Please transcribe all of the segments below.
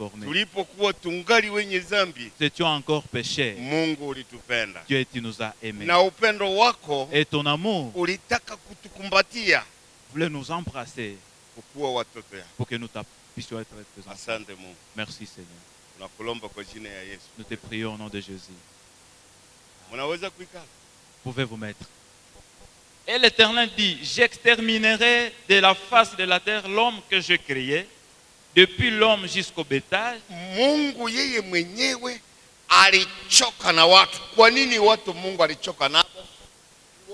transformés. Tulipokuwa tungali wenye dhambi, Nous étions encore pécheurs. Mungu ulitupenda. Dieu, tu nous as aimés. Na upendo wako Et ton amour ulitaka kutukumbatia voulait nous embrasser kukuwa watoto yako. pour que nous puissions être tes enfants. Asante Mungu. Merci Seigneur. Tunakulomba kwa jina ya Yesu. Nous te prions au nom de Jésus. Mnaweza kuikala? Pouvez vous mettre. Et l'Éternel dit, j'exterminerai de la face de la terre l'homme que je créais, depuis l'homme jusqu'au bétail. Mungu yeye mwenyewe alichoka na watu. Kwa nini watu Mungu alichoka nao?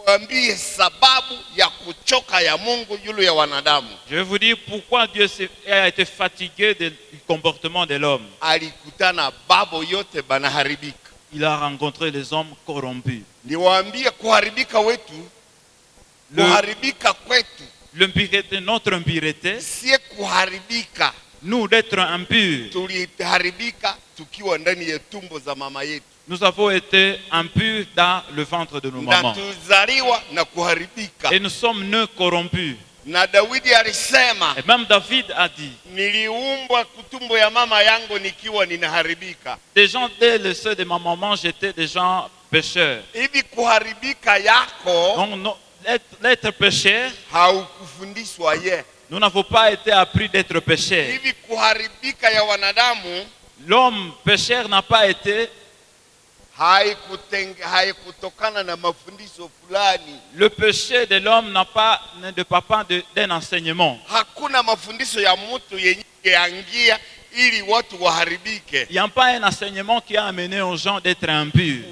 Waambie sababu ya kuchoka ya Mungu yule ya wanadamu. Je vais vous dire pourquoi Dieu a été fatigué du comportement de l'homme. Alikutana babo yote banaharibika. Il a rencontré les hommes corrompus. Niwaambie kuharibika wetu, kuharibika kwetu, L'impureté, notre impureté, si kuharibika. nous d'être impurs, Tuliharibika tukiwa ndani ya tumbo za mama yetu. nous avons été impurs dans le ventre de nos Na mamans. tuzaliwa na kuharibika. Et nous sommes nés corrompus. Na Daudi alisema, Et même David a dit, niliumbwa kutumbo ya mama yangu nikiwa ninaharibika. des gens dès le sein de ma maman, j'étais des gens pécheurs. Hivi kuharibika yako Donc, l'être pécheur, haukufundishwa ye. nous n'avons pas été appris d'être pécheurs. Hivi kuharibika ya wanadamu L'homme pécheur n'a pas été, haikutokana na mafundisho fulani. le péché de l'homme ne dépend pas d'un enseignement. Hakuna mafundisho ya mtu yenye yangia ili watu waharibike. Il n'y a pas un enseignement qui a amené aux gens d'être impurs.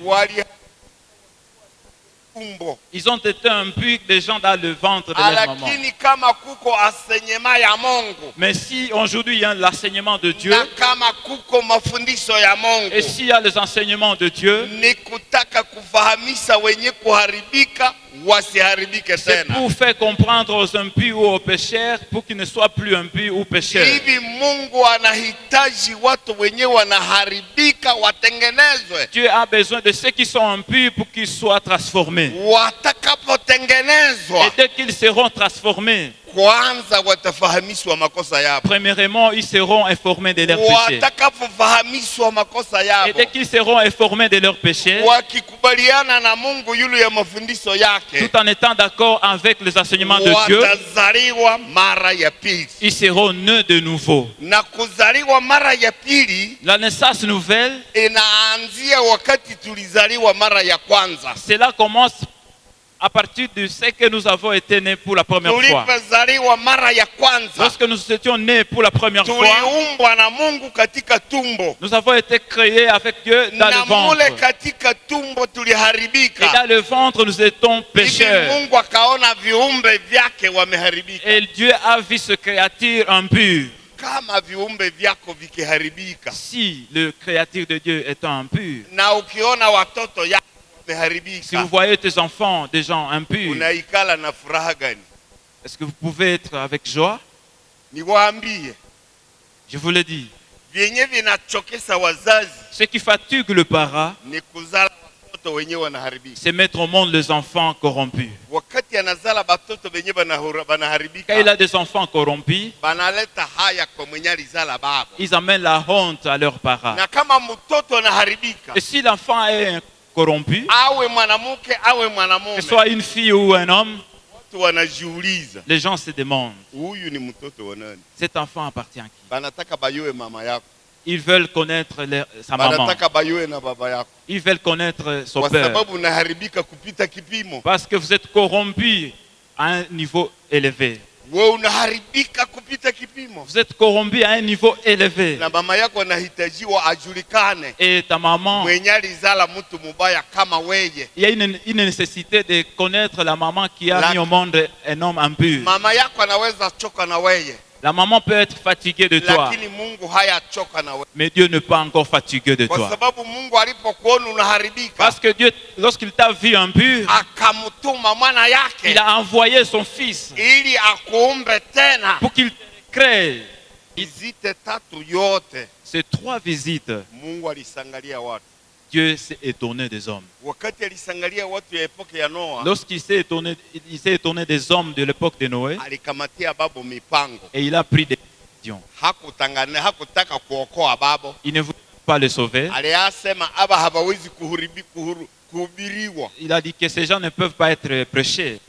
Ils ont été impurs des gens dans le ventre de leur maman. Lakini kama kuko asenyema ya Mungu, Mais si aujourd'hui il y a l'enseignement de Dieu, na kama kuko mafundisho ya Mungu, et s'il y a les enseignements de Dieu, ni kutaka kufahamisha wenye kuharibika wasiharibike c'est tena. pour faire comprendre aux impurs ou aux pécheurs pour qu'ils ne soient plus impurs ou pécheurs. Hivi Mungu anahitaji watu wenye wanaharibika watengenezwe. Dieu a besoin de ceux qui sont impurs pour qu'ils soient transformés. Watakapotengenezwa, Et dès qu'ils seront transformés, kwanza watafahamishwa makosa yao. premièrement, ils seront informés de leurs péchés. Watakapofahamishwa makosa yao, Et dès qu'ils seront informés de leurs péchés, wakikubaliana na Mungu yule ya mafundisho yake, tout en étant d'accord avec les enseignements de Dieu, watazaliwa mara ya pili. ils seront nés de nouveau. Na kuzaliwa mara ya pili La naissance nouvelle, inaanzia wakati tulizaliwa mara ya kwanza. cela commence à partir de ce que nous avons été nés pour la première fois. Tulipozaliwa mara ya kwanza, Lorsque nous étions nés pour la première fois, tuliumbwa na Mungu katika tumbo. nous avons été créés avec Dieu dans Na le ventre. mule katika tumbo Et tuliharibika. dans le ventre, nous étions Hivi pécheurs. Mungu akaona viumbe vyake wameharibika. Et Dieu a vu ce créature impur. Kama viumbe vyako vikiharibika, Si le créature de Dieu est impur, na ukiona watoto yako si wameharibika, vous voyez tes enfants, des gens impurs, unaikala na furaha gani? est-ce que vous pouvez être avec joie? Niwaambie, Je vous le dis. vyenye vinachokesa wazazi Ce qui fatigue le parent, ni kuzala watoto wenye wanaharibika. c'est mettre au monde les enfants corrompus. Wakati anazala batoto wenye Quand il banaharibika, a des enfants corrompus, banaleta haya kwa mwenye alizala baba. ils amènent la honte à leurs parents. Na kama mtoto anaharibika, Et si l'enfant est corrompu, awe mwanamke awe que mwanamume, ce soit une fille ou un homme, watu wanajiuliza, les gens se demandent, huyu ni mtoto wa nani? cet enfant appartient à qui? Banataka bayue mama yako, Ils veulent connaître sa maman. banataka bayue na baba yako, Ils veulent connaître son kwa père. sababu unaharibika kupita kipimo. Parce que vous êtes corrompu à un niveau élevé. Wewe unaharibika kupita kipimo, Vous êtes corrompu à un niveau élevé. na mama yako anahitajiwa ajulikane Et ta maman, mwenye alizala mtu mubaya kama weye. il y a une nécessité de connaître la maman qui a mis au monde un homme impur. Mama yako anaweza choka na weye, La maman peut être fatiguée de toi, lakini Mungu hayachoka na weye, mais Dieu n'est pas encore fatigué de kwa toi. sababu Mungu alipokuona unaharibika, Parce que Dieu, lorsqu'il t'a vu impur, akamtuma mwana il yake a envoyé son fils ili akuumbe tena. pour qu'il crée. Vizite tatu yote Ces 3 visites, Mungu alisangalia watu. Dieu s'est étonné des hommes. Wakati alisangalia watu ya epoke ya Noa, Lorsqu'il s'est étonné des hommes de l'époque de Noé, alikamatia babu mipango. et il a pris des Gideon. Hakutaka kuokoa babo. Il ne voulait pas le sauver. Aliyasema aba hawawezi kuhubiriwa. Il a dit que ces gens ne peuvent pas être prêchés.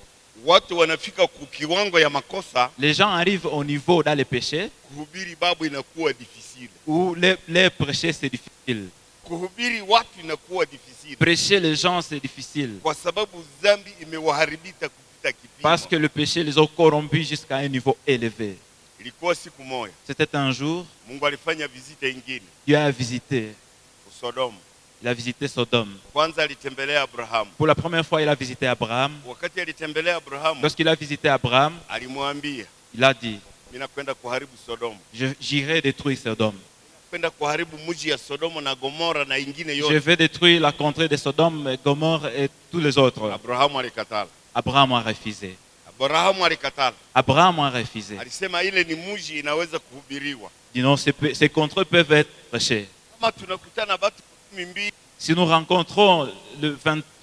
Watu wanafika kiwango ya makosa. Les gens arrivent au niveau dans les péchés Kuhubiri babu inakuwa difficile. où les prêcher c'est difficile. Kuhubiri watu inakuwa difficile. Prêcher les gens c'est difficile. Kwa sababu dhambi imewaharibika kupita kipimo. Parce que le péché les a corrompus jusqu'à un niveau élevé. Ilikuwa siku moja. C'était un jour, Mungu alifanya visite ingine. Dieu a visité. Sodoma. Il a visité Sodome. Kwanza alitembelea Abraham. Pour la première fois, il a visité Abraham. Wakati alitembelea Abraham, Lorsqu'il a visité Abraham, alimwambia, il a dit, mimi nakwenda kuharibu Sodoma. j'irai détruire Sodome. Kwenda kuharibu mji ya Sodoma na Gomora na ingine Je yote. vais détruire la contrée de Sodome, Gomorre et tous les autres. Abraham alikatala. Abraham a refusé. Abraham alikatala. Abraham a refusé. Alisema ile ni mji inaweza kuhubiriwa. Dis non, ces contrées peuvent être prêchées. Kama tunakutana watu 12, Si nous rencontrons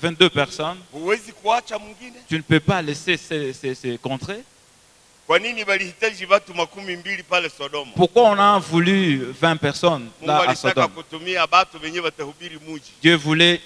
22 personnes, huwezi kuacha mwingine. tu ne peux pas laisser ces contrées. Kwa nini balihitaji watu 12 pale Sodoma? Pourquoi on a voulu 20 personnes Mungu là à alitaka Sodome? kutumia watu wenye watahubiri mji. Dieu voulait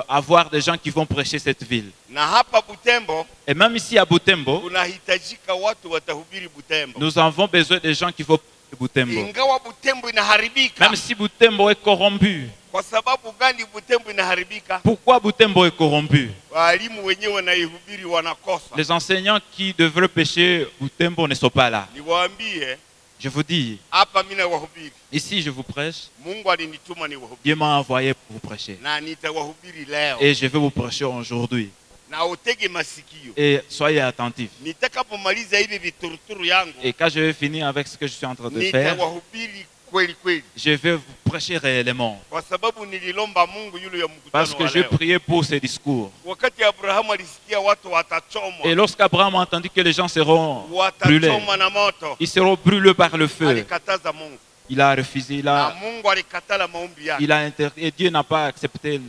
avoir des gens qui vont prêcher cette ville. Na hapa Butembo, Et même ici à Butembo, kunahitajika watu watahubiri Butembo. nous avons besoin des gens qui vont prêcher Butembo. Ingawa Butembo inaharibika. Même si Butembo est corrompu. Kwa sababu gani Butembo inaharibika? Pourquoi Butembo est corrompu? Walimu wenyewe wanaihubiri wanakosa. Les enseignants qui devraient prêcher Butembo ne sont pas là. Niwaambie, Je vous dis, hapa mimi nawahubiri. ici je vous prêche, Mungu alinituma niwahubiri. Dieu m'a envoyé pour vous prêcher. Na nitawahubiri leo. Et je vais vous prêcher aujourd'hui. Na utege masikio. Et soyez attentifs. Nitakapomaliza hivi vituruturu yangu, Et quand je vais finir avec ce que je suis en train de faire, nitawahubiri kweli kweli. je vais vous prêcher réellement. Kwa sababu nililomba Mungu yule ya Parce mkutano que wa je leo. priais pour ces discours. Wakati Abrahamu alisikia watu Et watachomwa, lorsqu'Abraham a entendu que les gens seront brûlés, watachomwa na moto, ils seront brûlés par le feu, alikataza Mungu. il a refusé, Na Mungu alikatala maombi yake. et Dieu n'a pas accepté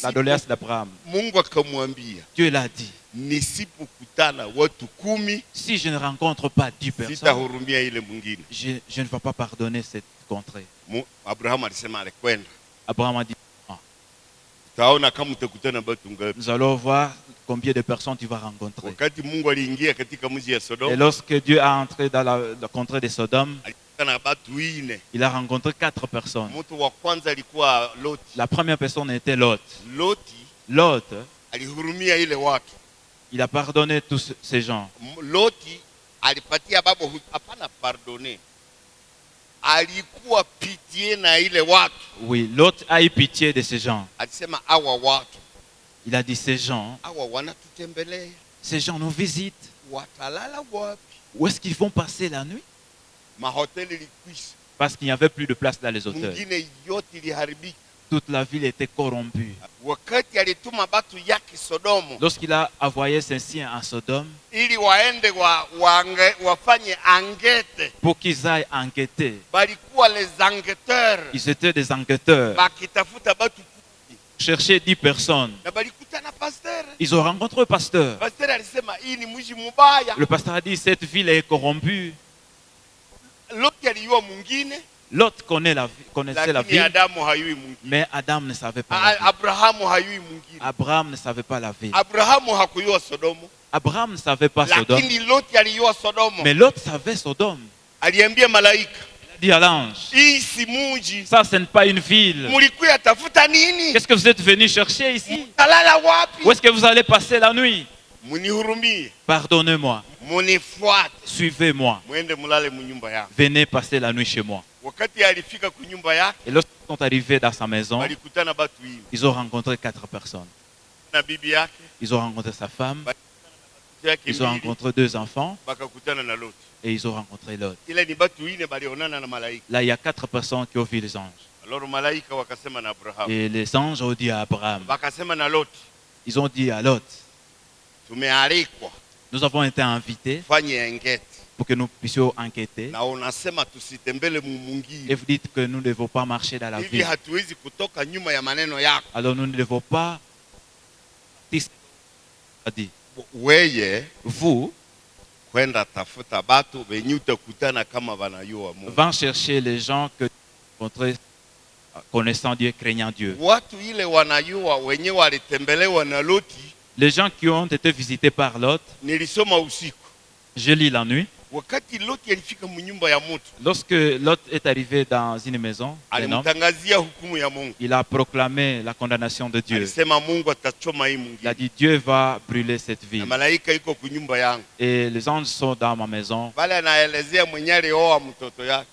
la doléance d'Abraham. Mungu akamwambia, Dieu l'a dit, nisipokutana watu 10, si je ne rencontre pas 10 personnes, sitahurumia ile mwingine. je ne vais pas pardonner cette contrée. Abrahamu alisema alikwenda. Abraham a dit, Taona kama utakutana watu ngapi. nous allons voir combien de personnes tu vas rencontrer. Wakati Mungu aliingia katika mji ya Et Sodoma, lorsque Dieu a entré dans la contrée de Sodome, alikutana watu 4. il a rencontré 4 personnes. Mtu wa kwanza alikuwa Loti. La première personne était Lot. Loti Lot, alihurumia ile watu. il a pardonné tous ces gens. Loti alipatia babo hapana pardonner. Alikuwa pitie na ile watu. Oui, Lot a eu pitié de ces gens. Alisema hawa watu, Il a dit, ces gens wanatutembelea. nous visitent. Watalala wapi? Où est-ce qu'ils vont passer la nuit? Mahoteli ilikwisha. Parce qu'il n'y avait plus de place dans les hôtels. Mwingine yote iliharibika. Toute la ville était corrompue. Wakati alituma batu yake Sodomo Lorsqu'il a envoyé ses siens à Sodome ili waende wafanye angete, pour qu'ils aillent enquêter, balikuwa les enquêteurs ils étaient des enquêteurs. bakitafuta batu Chercher 10 personnes. na balikuta na pasteur. Ils ont rencontré le pasteur. Pasteur alisema hii ni mji mubaya. Le pasteur a dit, cette ville est corrompue. Loti alijua mwingine, L'autre connaissait la lakini ville, Adamu hayui mwingine. mais Adam ne savait pas la ville. Abrahamu hayui mwingine. Abraham ne savait pas la ville. Abrahamu hakuyua Sodomo, Abraham ne savait pas Sodome, lakini Loti alijua Sodomo. mais l'autre savait Sodome. Aliambia malaika, Il a dit à l'ange, hii si mji, ça ce n'est pas une ville. mulikuya tafuta nini? Qu'est-ce que vous êtes venu chercher ici? Talala wapi? Où est-ce que vous allez passer la nuit? Munihurumie, Pardonnez-moi, munifuate, suivez-moi, mwende mulale munyumba yako. venez passer la nuit chez moi. Wakati alifika kunyumba yake, Et lorsqu'ils sont arrivés dans sa maison, walikutana batu hivi ils ont rencontré 4 personnes. na bibi yake, Ils ont rencontré sa femme, yake ils ont mbili, rencontré 2 enfants bakakutana na Loti. et ils ont rencontré l'autre. Ile ni batu ine balionana na malaika. Là, il y a 4 personnes qui ont vu les anges. Alors malaika wakasema na Abraham, Et les anges ont dit à Abraham, wakasema na Loti, ils ont dit à Lot, tumealikwa nous avons été invités fanye engete pour que nous puissions enquêter. na unasema tusitembele Et mumungine. vous dites que nous ne devons pas marcher dans la Hivi ville. hatuwezi kutoka nyuma ya maneno yako. Alors nous ne devons pas... A dit, Weye vous, kwenda tafuta batu benye utakutana kama wanayua Mungu. Va chercher les gens que tu rencontrais connaissant Dieu, craignant Dieu. Watu ile wanayua wenye walitembelewa na Loti. Les gens qui ont été visités par Lot, Nilisoma usiku. je lis la nuit. Wakati Loti alifika mnyumba ya mtu, Lorsque Lot est arrivé dans une maison d'un homme, alimtangazia hukumu ya Mungu. il a proclamé la condamnation de Dieu. Alisema Mungu atachoma hii Il a mwingine. dit Dieu va brûler cette Na ville. malaika iko kunyumba yangu. Et les anges sont dans ma maison. Bale anaelezea mwenye alioa mtoto yake.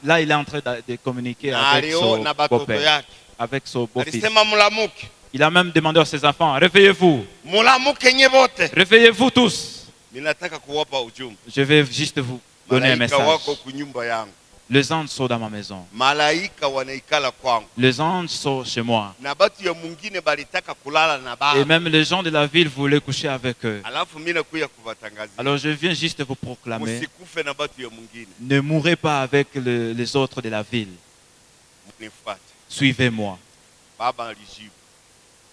Là, il est en train de communiquer Na avec alioa son na batoto beau-père, yake. avec son beau-fils. Alisema mulamuke. Il a même demandé à ses enfants, réveillez-vous, Mulamuke nye bote. réveillez-vous tous. Ninataka kuwapa ujumbe. Je vais juste vous donner un Malaika message. wako kunyumba yangu. Les anges sont dans ma maison. Malaika wanaikala kwangu. Les anges sont chez moi. Na batu ya mwingine balitaka kulala na Et baba. même les gens de la ville voulaient coucher avec eux. Alafu mimi nakuya kuwatangazia. Alors je viens juste vous proclamer, Musikufe na batu ya mwingine. ne mourrez pas avec les autres de la ville. Munifuate. Suivez-moi. Baba alijibu.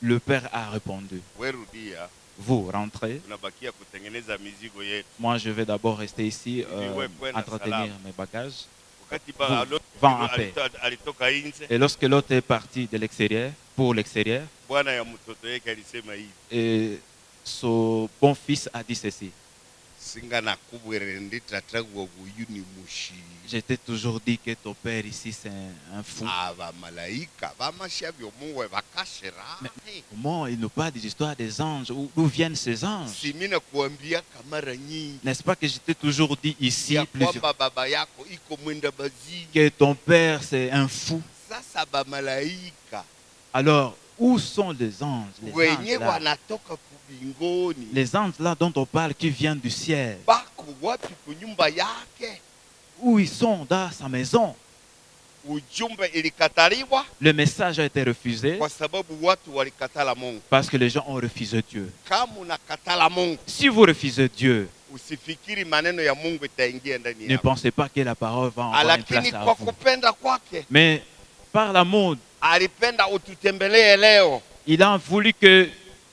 Le Père a répondu, Werudia. vous rentrez. Tunabakia kutengeneza mizigo yetu. Moi, je vais d'abord rester ici, entretenir mes bagages. Wakati Vends en paix. alitoka nje, Et lorsque l'autre est parti de l'extérieur, pour l'extérieur, bwana ya mtoto yake alisema hivi, et son bon fils a dit ceci. singa nakubwere nditataguwa guyuni mushi. J'étais toujours dit que ton père ici, c'est un fou. Aba malaika bamashavyo muwe bakashira. Comment il nous parle des histoires des anges? D'où viennent ces anges? Simina kuambia kamara nyingi. N'est-ce pas que je t'ai toujours dit ici Ya plusieurs kwamba baba yako iko mwenda bazi. que ton père, c'est un fou? Sasa ba malaika Alors, où sont les anges? wenye wanatoka kubingoni. Les anges là dont on parle qui viennent du ciel. Bako wapi kunyumba yake? Où ils sont dans sa maison? Ujumbe ilikataliwa Le message a été refusé kwa sababu watu walikatala Mungu. parce que les gens ont refusé Dieu. Kama unakatala Mungu, Si vous refusez Dieu, usifikiri maneno ya Mungu itaingia ndani ne yako. pensez pas que la parole va avoir une place Lakini à kwa vous. kupenda kwake Mais par l'amour, alipenda ututembelee leo. il a voulu que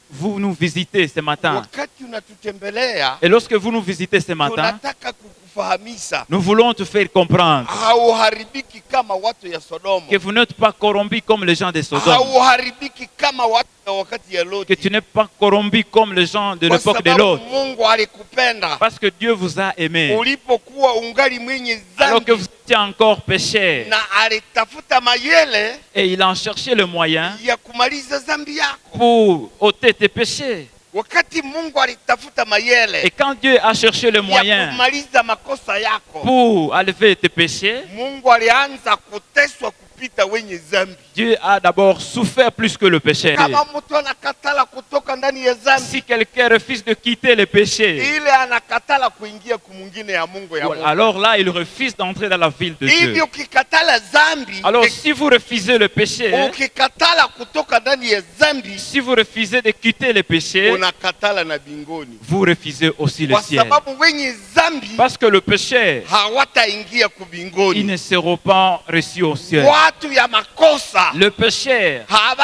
vous nous visitez ce matin. Wakati unatutembelea, Et lorsque vous nous visitez ce matin, tunataka kukufahamisha nous voulons te faire comprendre hauharibiki kama watu ya Sodoma, que vous n'êtes pas corrompu comme les gens de Sodome, hauharibiki kama watu ya wakati ya que Loti, tu n'es pas corrompu comme les gens de kwa l'époque de sababu l'autre, Mungu alikupenda parce que Dieu vous a aimé ulipokuwa ungali mwenye alors que dhambi, vous étiez encore pécheurs. na alitafuta mayele Et il a cherché le moyen ya kumaliza dhambi yako. pour ôter tes péchés. Wakati Mungu alitafuta mayele Et quand Dieu a cherché le ya moyen kumaliza makosa yako, pour enlever tes péchés, Mungu alianza kuteswa kupita wenye dhambi. Dieu a d'abord souffert plus que le péché. Kama mtu anakatala kutoka ndani ya dhambi, Si quelqu'un refuse de quitter le péché, ile anakatala kuingia kumwingine ya Mungu ya Mungu. alors là, il refuse d'entrer dans la ville de Hivi Dieu. ukikatala dhambi, Alors si vous refusez le péché, ukikatala kutoka ndani ya dhambi, si vous refusez de quitter le péché, unakatala na bingoni, vous refusez aussi le kwa ciel. sababu wenye dhambi Parce que le péché, hawataingia ils kubingoni. ne seront pas reçus au ciel. Watu ya makosa Le péché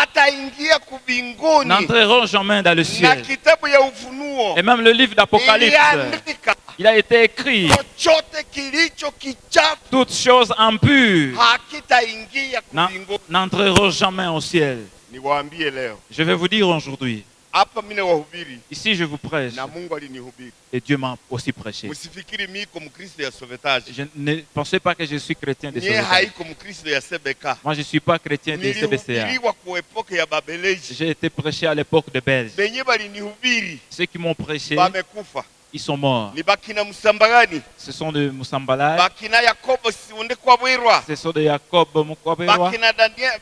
hawataingia kubingoni. n'entreront jamais dans le Na ciel. kitabu ya Ufunuo Et même le livre d'Apocalypse, iliandika il a été écrit, chochote kilicho kichafu toutes choses impures hakitaingia kubingoni. n'entreront jamais au ciel. Niwaambie leo Je vais vous dire aujourd'hui, hapa, mimi wahubiri ici je vous prêche, na Mungu alinihubiri. et Dieu m'a aussi prêché. Msifikiri mimi ko Mkristo ya sovetaji. Je ne pensais pas que je suis chrétien de Mie sauvetage. haiko Mkristo ya sebeka. Moi je ne suis pas chrétien de CBCA. Nilihubiriwa kwa epoke ya Babeleji. J'ai été prêché à l'époque de Belge. Benye balinihubiri Ceux qui m'ont prêché, bamekufa. ils sont morts. Ni bakina Musambagani, Ce sont de Moussambalai, bakina Yakobo siunde kwa Bwirwa, ce sont de Jacob Mukwaberwa,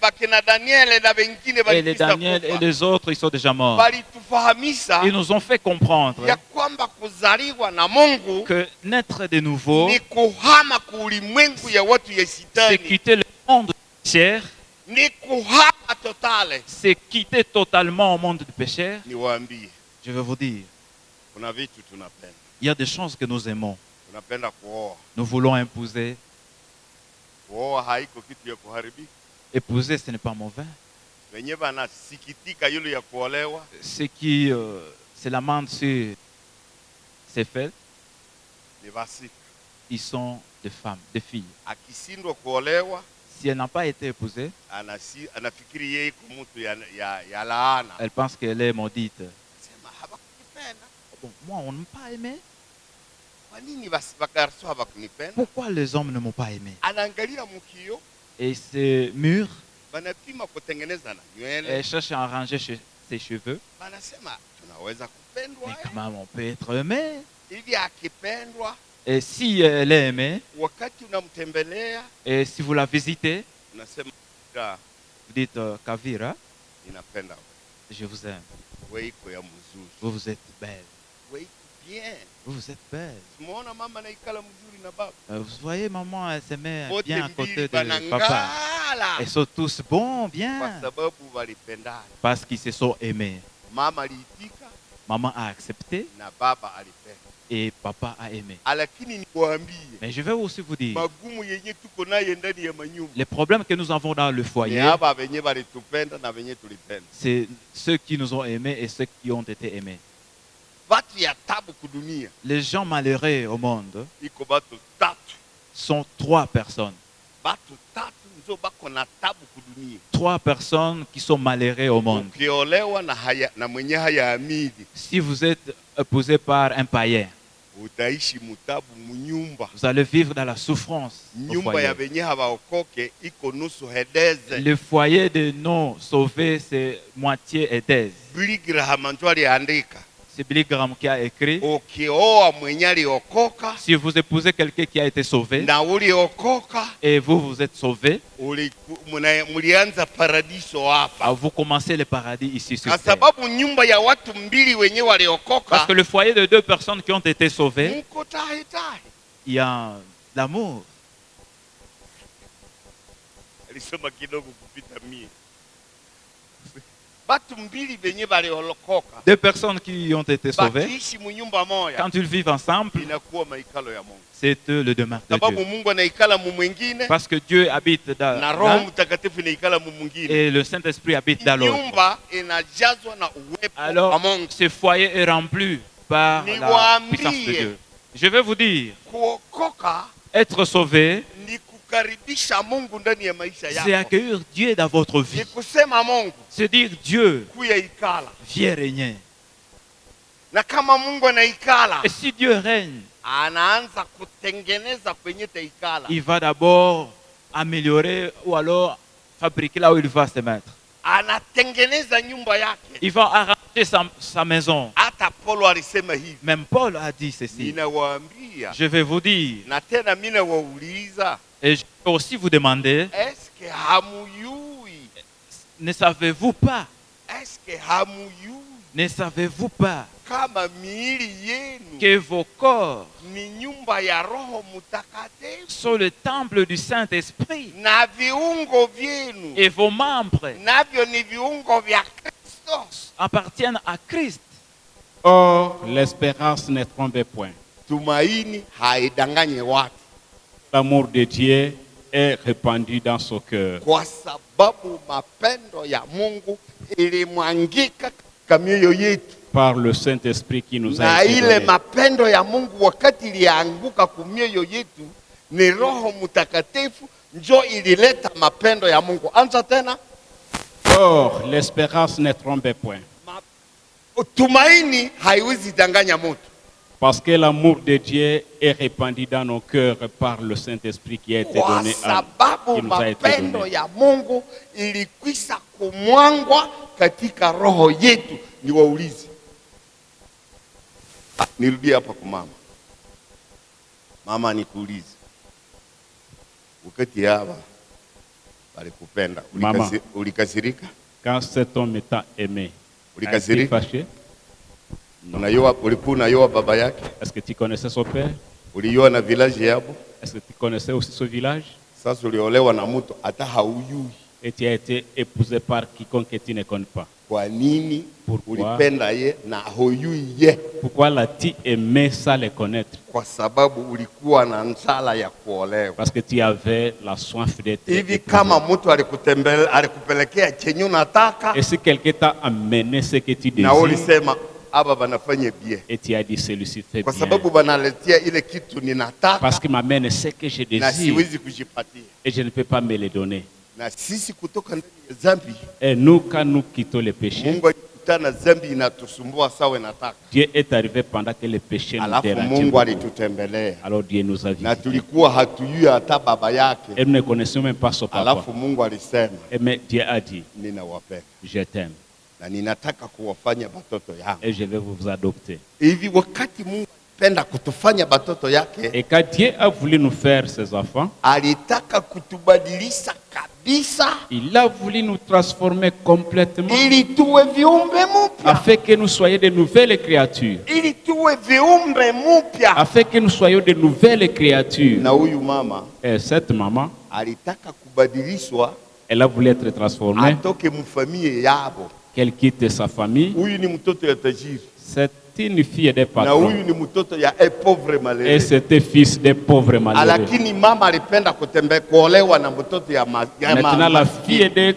bakina Daniel na wengine et les balikisa Daniel et kufa. les autres, ils sont déjà morts. Balitufahamisha Ils nous ont fait comprendre ya kwamba kuzaliwa na Mungu que naître de nouveau, ni kuhama kuulimwengu ya watu ya c'est shetani, quitter le monde du péché, ni kuhama totale. c'est quitter totalement au monde du péché. Niwaambie, Je vais vous dire, kuna vitu tunapenda. il y a des choses que nous aimons. Tunapenda kuoa. Nous voulons épouser. Kuoa haiko kitu ya kuharibika. Épouser, ce n'est pas mauvais. Wenye banasikitika yule ya kuolewa, Ce qui se lamente sur ses faits, ni vasika. Ils sont des femmes, des filles. Akishindwa kuolewa, Si elle n'a pas été épousée, anafikiri yeye iko mtu ya laana. elle pense qu'elle est maudite. Sema habakunipenda. Bon, moi, on ne m'a pas aimé. Kwa nini bagarso habakunipenda? Pourquoi les hommes ne m'ont pas aimé? Anaangalia mkio, Et ce mur, banapima kutengeneza na nywele. elle cherche à arranger ses cheveux. Banasema tunaweza kupendwa. Mais quand même, on peut être aimé. Hivi akipendwa, Et si elle est aimée, wakati unamtembelea, et si vous la visitez, unasema vous dites Kavira, ninapenda je vous aime. wewe, iko ya mzuri. Vous êtes belle. Wewe bien. Vous êtes belle. Tumeona mama naikala mzuri na baba. Vous voyez, maman, elle se met Wote bien à mbili côté de banangala. papa. Ils sont tous bons, Kwa bien. sababu walipendana. Parce qu'ils se sont aimés. Mama aliitika Maman a accepté na baba alipenda. et papa a aimé. Lakini niwaambie, Mais je vais aussi vous dire, magumu yenye tuko naye ndani ya manyumba les problèmes que nous avons dans le ni foyer, hapa wenye walitupenda na wenye tulipenda. c'est ceux qui nous ont aimés et ceux qui ont été aimés. Watu ya tabu kudunia Les gens malheureux au monde iko batu tatu. sont 3 personnes. Batu tatu nzo bako na tabu kudunia. 3 personnes qui sont malheureux au monde. Ukiolewa na mwenye hayaamini, Si vous êtes épousé par un païen, utaishi mutabu munyumba. vous allez vivre dans la souffrance. Au Nyumba ya foyer. wenye hawaokoke iko nusu hedeze. Le foyer de non sauvés, c'est moitié Édèse. Billy Graham ndio aliandika, C'est Billy Graham qui a écrit. ukioa mwenye aliokoka Si vous épousez quelqu'un qui a été sauvé na uliokoka, et vous, vous êtes sauvé, mulianza paradiso hapa. vous commencez le paradis ici sur Kwa terre. sababu nyumba ya watu mbili wenye Parce waliokoka que le foyer de 2 personnes qui ont été sauvées, muko tahi tahi. il y a l'amour. Alisema kidogo kupita mie. Batu mbili wenye waliokoka 2 personnes qui ont été sauvées, bakiishi munyumba moya, quand ils vivent ensemble, inakuwa maikalo ya Mungu. c'est eux le demeure de Sababu Dieu. Mungu anaikala mu mwingine Parce que Dieu habite na dans Roho l'un Mtakatifu inaikala mu mwingine. et le Saint-Esprit habite dans l'autre. Nyumba inajazwa na uwepo wa Alors, Mungu. ce foyer est rempli par la puissance de Dieu. Je vais vous dire, Kuokoka être sauvé, ni kukaribisha Mungu ndani ya maisha c'est yako. accueillir Dieu dans votre Ni vie. kusema Mungu C'est dire Dieu, kuya ikala. viens régner. Na kama Mungu anaikala, Et si Dieu règne, anaanza kutengeneza kwenye taikala. il va d'abord améliorer ou alors fabriquer là où il va se mettre. Anatengeneza nyumba yake. Il va arranger sa maison. Hata Paulo alisema hivi. Même Paul a dit ceci. Ninawaambia Je vais vous dire, na tena mimi nawauliza, et je vais aussi vous demander, eske hamuyui? ne savez-vous pas, Eske hamuyui ne savez-vous pas kama miili yenu que vos corps ni nyumba ya Roho Mtakatifu sont le temple du Saint-Esprit na viungo vyenu et vos membres navyo ni viungo vya Kristo? appartiennent à Christ? Or, l'espérance ne trompe point. Tumaini haidanganye watu, L'amour de Dieu est répandu dans son cœur. kwa sababu mapendo ya Mungu ilimwangika katika mioyo yetu, Par le Saint-Esprit qui nous na a été ile donné. mapendo ya Mungu wakati ilianguka kwa mioyo yetu, ni Roho Mtakatifu njo ilileta mapendo ya Mungu. Anza tena. Or, l'espérance ne trompe point. Tumaini haiwezi danganya mtu, Parce que l'amour de Dieu est répandu dans nos cœurs par le Saint-Esprit qui a été kwa donné à sababu qui nous a été mapendo donné. ya Mungu ilikwisha kumwangwa katika roho yetu. Niwaulize, nirudie hapa kwa mama. Mama, nikuulize, wakati hapa walikupenda, Mama. ulikasirika? Quand cet homme t'a aimé, as-tu Ulikasirika? fâché? Ulikuwa unajua baba yake? Est-ce que tu connaissais son père? Ulijua na village yabo? Est-ce que tu connaissais aussi ce village? Sasa uliolewa na mtu hata haujui. Et tu as été épousé par quiconque que tu ne connais pas. Kwa nini Pourquoi? ulipenda ye na hujui ye? Pourquoi l'as-tu aimé sans le connaître? Kwa sababu ulikuwa na njala ya kuolewa. Parce que tu avais la soif d'être Hivi épousé. kama mtu alikupelekea chenye unataka Et si quelqu'un t'a amené ce que tu na désires, ulisema aba banafanya bien. Et tu as dit celui-ci fait Kwa bien. sababu banaletea ile kitu ninataka. Parce qu'il m'amène ce que je Na désire siwezi kujipatia. et je ne peux pas me le donner. Na sisi kutoka ndani ya dhambi, Et nous, quand nous quittons le péché, Mungu alikutana dhambi inatusumbua sawa inataka. Dieu est arrivé pendant que le péché nous Alafu dérangeait Mungu beaucoup. alitutembelea. Alors Dieu nous a Na visités. tulikuwa hatujui hata baba yake. Et nous ne connaissions même pas son papa. Alafu Mungu alisema, Et mais Dieu a dit, ninawapenda je t'aime na ninataka kuwafanya batoto yangu. et je vais vous adopter. Hivi wakati Mungu alipenda kutufanya batoto yake, Et quand Dieu a voulu nous faire ses enfants, alitaka kutubadilisha kabisa il a voulu nous transformer complètement ili tuwe viumbe mpya, afin que nous soyons de nouvelles créatures. ili tuwe viumbe mpya. Afin que nous soyons de nouvelles créatures. Na huyu mama Et cette maman, alitaka kubadilishwa elle a voulu être transformée, atoke mfamilie yabo. qu'elle quitte sa famille. Huyu ni mtoto ya tajiri C'est une fille des na patrons. huyu ni mtoto ya pauvre Et malere. c'était fils des pauvres malheureux. Lakini mama alipenda kuolewa na mtoto ya Maintenant, la fille des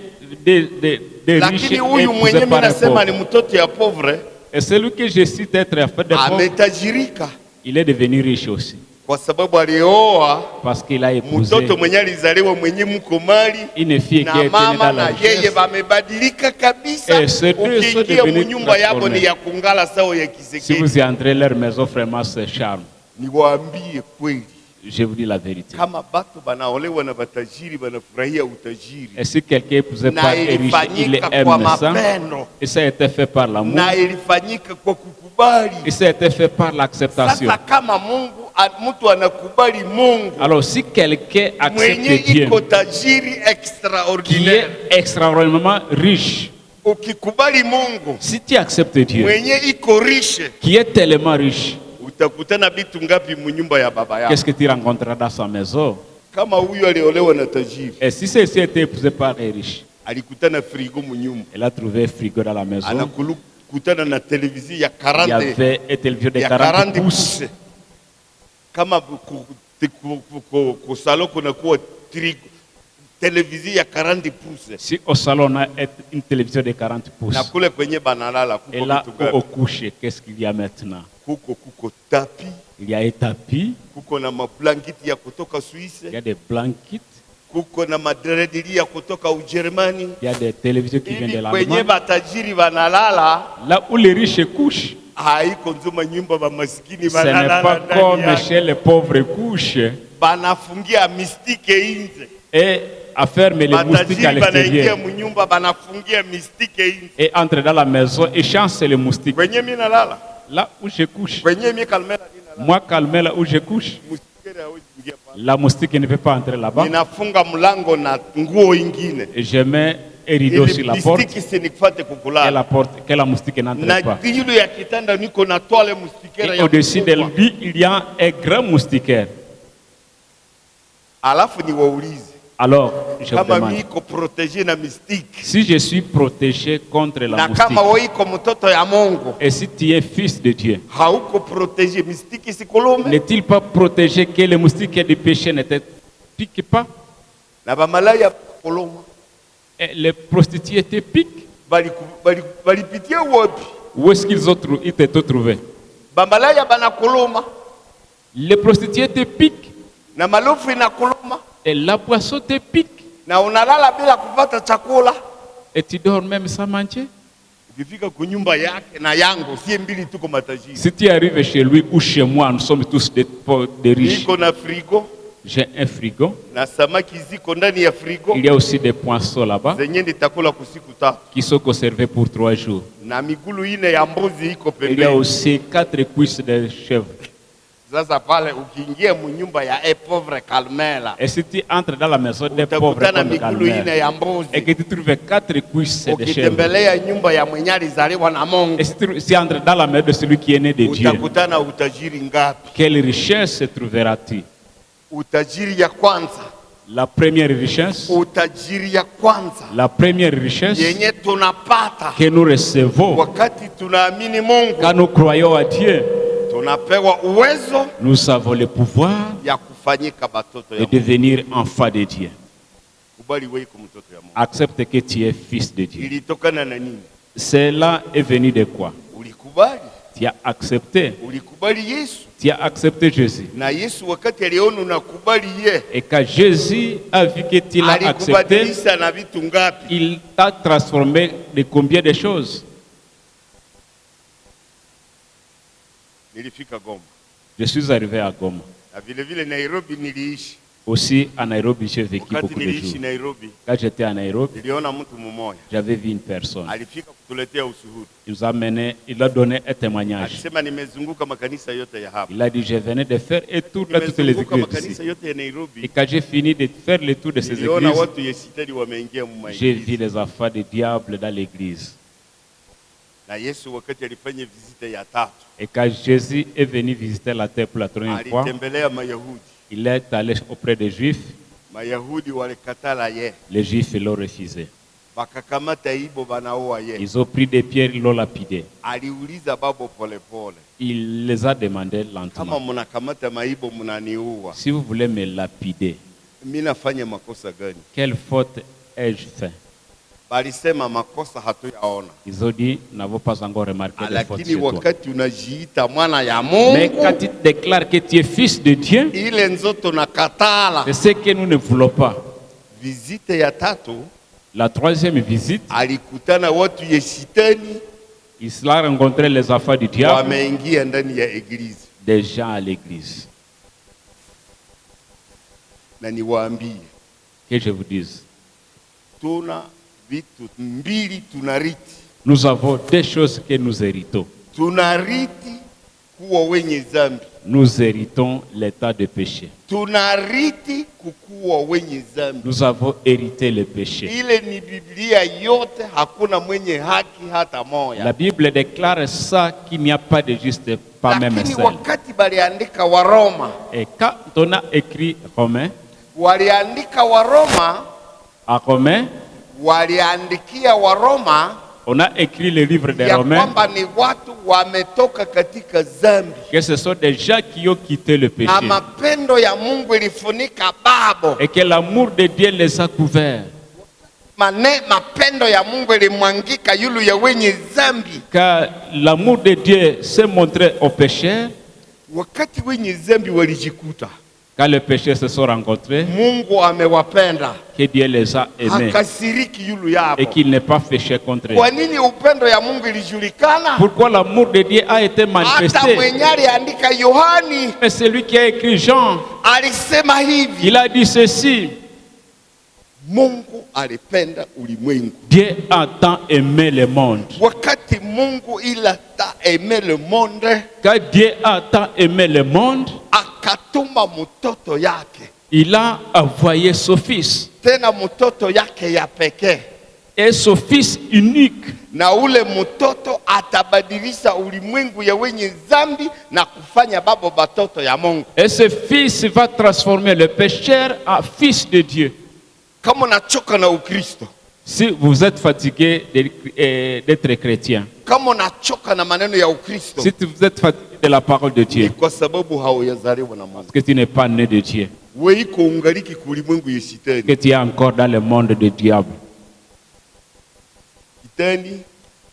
riches lakini est huyu épousée mwenye mimi par un nasema pauvre. ni mtoto ya pauvre Et celui que je cite être en fait des pauvres, ametajirika il est devenu riche aussi. kwa sababu alioa Parce qu'il a épousé mtoto mwenye alizaliwa mwenye mko mali une fille qui na est née mama dans na la yeye richesse. wamebadilika kabisa. Eh, ces deux sont Ukiingia devenus munyumba yabo transformés. ni ya kungala sawa ya Si Kisekedi. vous y entrez, leur maison vraiment se charme. Niwaambie kweli, Je vous dis la vérité. kama bato banaolewa na batajiri banafurahia utajiri, Et si quelqu'un est épousé na par un riche, il ilifanyika aime kwa ça. mapendo, Et ça a été fait par l'amour. na ilifanyika kwa kukubali. Et ça a été fait par l'acceptation. Sasa kama mtu anakubali Mungu Alors si quelqu'un mwenye accepte Dieu, iko tajiri qui est extraordinaire, extraordinairement riche, ukikubali Mungu si tu acceptes Dieu, mwenye iko riche, qui est tellement riche, utakutana vitu ngapi munyumba ya baba yako? qu'est-ce que tu rencontreras dans sa maison? Kama huyu aliolewa na tajiri, Et si celle-ci était épousée par un riche, alikutana frigo munyumba, elle a trouvé un frigo dans la maison. anakutana na televizio ya Il y 40 avait un téléviseur de ya 40 40 pouces. pouces. Kama kusalo kunakuwa televizio ya 40 pouces, Si au salon on a une télévision de 40 pouces, na kule kwenye banalala et kuko là vitu au gapi? coucher, qu'est-ce qu'il y a maintenant? Kuko tapi, Il y a un tapis, kuko na mablanketi ya kutoka Suisse, il y a des blankets, kuko na madredili ya kutoka Ujerumani. il y a des télévisions qui viennent de Ili kwenye l'Allemagne. batajiri banalala, Là où les riches couchent, haiko nzuma nyumba ba maskini ce n'est banalala pas ndani comme yake. chez les pauvres couchent Banafungia mistike inje. et à fermer les moustiques à Batajiri banaingia l'extérieur munyumba banafungia mistike inje. et entre dans la maison et chasse les moustiques. Kwenye mimi nalala, Là où je couche, kwenye mimi kalmela ninalala, moi calmer là où je couche, mustikere hawezi kuingia pale. la moustique ne peut pas entrer là-bas. Ninafunga mlango na nguo ingine. Et je mets un rideau sur Ili la porte mistiki sinikufate et kukulala. la porte, que la moustique n'entre Na pas. juu ya kitanda niko na toile mustikere Et ya au-dessus de kufungwa. lui, il y a un grand moustiquaire. Alafu niwaulize, Alors, je vous kama demande, miko protege na mistiki si je suis protégé contre la na kama moustique, wewe iko mtoto ya Mungu et si tu es fils de Dieu, hauko protege mistiki sikulume n'est-il pas protégé que les moustiques du péché ne te piquent pas? na bamalaya kuluma Et les prostituées te piquent? balipitia wapi? Où est-ce qu'ils ils t'ont trouvé? Bamalaya banakuluma Les prostituées te piquent na malofu inakuluma et la poisson te pique na unalala bila kupata chakula. et tu dors même sans manger. Ukifika kunyumba yake na yangu sie mbili tuko matajiri, Si tu arrives chez lui ou chez moi, nous sommes tous des riches. niko na frigo J'ai un frigo. na samaki ziko ndani ya frigo Il y a aussi des poissons là-bas zenye nitakula kusiku tatu, qui sont conservés pour 3 jours. na migulu ine ya mbuzi iko Il y a pembeni. aussi 4 cuisses de chèvre. Sasa pale ukiingia munyumba ya pauvre Kalmela Et si tu entres dans la maison des pauvres utakutana comme migulu ine Calmer, ya et mbuzi. que tu trouves 4 cuisses de chèvre, Ukitembelea nyumba ya mwenye alizaliwa na Mungu et si tu entres dans la maison de celui qui est né de Dieu, utakutana utajiri ngapi? quelle richesse trouveras-tu? Utajiri ya kwanza, La première richesse, utajiri ya kwanza la première richesse yenye tunapata que nous recevons wakati tunaamini Mungu, quand nous croyons à Dieu, tunapewa uwezo nous avons le pouvoir ya kufanyika batoto ya de Mungu. devenir enfant de Dieu. Kubali wewe kwa mtoto ya Mungu. Accepte que tu es fils de Dieu. Ilitokana na nini? Cela est venu de quoi? Ulikubali Tu as accepté. Ulikubali Yesu. Tu as accepté Jésus. Na Yesu wakati aliona unakubali ye, Et quand Jésus a vu que tu l'as accepté, alikubadilisha na vitu ngapi? il t'a transformé de combien de choses? Nilifika Goma. Je suis arrivé à Goma. Na vile vile Nairobi niliishi. Aussi à Nairobi, j'ai vécu Wakati beaucoup de niliishi jours. Nairobi, Quand j'étais à Nairobi, niliona mtu mmoja j'avais vu une personne. alifika kutuletea ushuhuda. Il nous a amené, il a donné un témoignage. Alisema nimezunguka makanisa yote ya hapa. Il a dit, je venais de faire et toutes les Nimezunguka églises makanisa ici. yote ya Et Nairobi. quand j'ai fini de faire le tour de ces Niliona églises, watu yesitari wameingia j'ai vu mumaingizi. les enfants du diable dans l'église. Na Yesu wakati alifanya vizite ya tatu, Et quand Jésus est venu visiter la terre pour la troisième fois, alitembelea Mayahudi. il est allé auprès des Juifs. Mayahudi walikatala ye, Les Juifs l'ont refusé. bakakamata ibo banaoa ye. Ils ont pris des pierres, ils l'ont lapidé. Aliuliza babo polepole, Il les a demandé kama lentement, mnakamata maibo mnaniua, si vous voulez me lapider, mimi nafanya makosa gani? quelle faute ai-je fait? Balisema makosa hatuyaona, Ils ont dit, nous n'avons pas encore remarqué de faute lakini chez toi. wakati unajiita mwana ya Mais quand Mungu, tu déclares que tu es fils de Dieu, ile nzoto na katala. c'est ce que nous ne voulons pas. Vizite ya tatu, La troisième visite, alikutana watu yesitani il a rencontré les enfants du diable, wameingia ndani ya eglise. des gens à l'église. Na niwaambie, Que je vous dise, tuna vitu mbili tunariti. nous avons deux choses que nous héritons. Tunariti kuwa wenye zambi, Nous héritons l'état de péché. tunariti kukuwa wenye zambi. Nous avons hérité le péché. Ile ni Biblia yote, hakuna mwenye haki hata La moja. Bible déclare ça qu'il n'y a pas de juste, pas même Lakini seul. wakati baliandika Waroma, Et quand on a écrit Romains, waliandika Waroma, à Romains, waliandikia Waroma on a écrit le livre des ya Romains, kwamba ni watu wametoka katika zambi que ce sont des gens qui ont quitté le péché. na mapendo ya Mungu ilifunika babo. Et que l'amour de Dieu les a couverts. Mapendo ya Mungu ilimwangika yulu ya wenye zambi. Car l'amour de Dieu s'est montré aux pécheurs. Wakati wenye zambi walijikuta, Quand les pécheurs se sont rencontrés, Mungu amewapenda, que Dieu les a aimés. hakasiriki yulu Et yabo. qu'il n'est pas péché contre eux. Kwa nini upendo ya Mungu ilijulikana? Pourquoi l'amour de Dieu a été Hata manifesté? mwenye aliandika Yohani Mais celui qui a écrit Jean, alisema hivi, il a dit ceci: Mungu alipenda ulimwengu. Dieu a tant aimé le monde. Wakati Mungu ila ta aime le monde, Quand Dieu a tant aimé le monde, akatuma mtoto yake, il a envoyé son fils. tena mtoto yake ya pekee, Et son fils unique. na ule mtoto atabadilisha ulimwengu ya wenye zambi na kufanya babo batoto ya Mungu. Et ce fils va transformer le pécheur en fils de Dieu. Kama unachoka na Ukristo, Si vous êtes fatigué d'être chrétien, kama unachoka na maneno ya Ukristo, si vous êtes fatigué de la parole de ni Dieu, kwa sababu hauyazaliwa na Mungu. parce que tu n'es pas né de Dieu, Wewe iko ungaliki kulimwengu ya que shetani. tu es encore dans le monde du diable. Shetani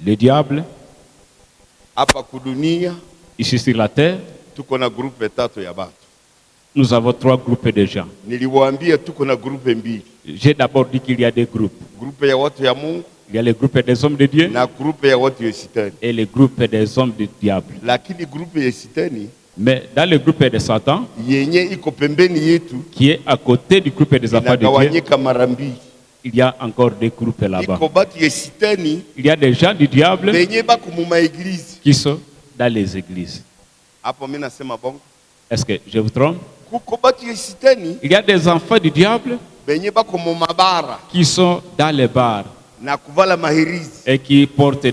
Le diable, hapa kudunia ici sur la terre, tuko na grupe tatu ya batu. nous avons trois groupes de gens. Niliwaambia tuko na grupe mbili, J'ai d'abord dit qu'il y a deux groupes. grupe ya watu ya Mungu Il y a le groupe des hommes de Dieu na grupe ya watu ya shetani. et le groupe des hommes du diable. Lakini grupe ya shetani Mais dans le groupe de Satan, yenye iko pembeni yetu qui est à côté du groupe des enfants de Dieu, inagawanyika mara mbili. il y a encore des groupes là-bas. Iko batu ya shetani Il y a des gens du diable benye bako mu maeglize. qui sont dans les églises. Hapo mimi nasema bongo. Est-ce que je vous trompe? Kuko batu ya shetani Il y a des enfants du diable benye bako mu mabara qui sont dans les bars na kuvala mahirizi. et qui portent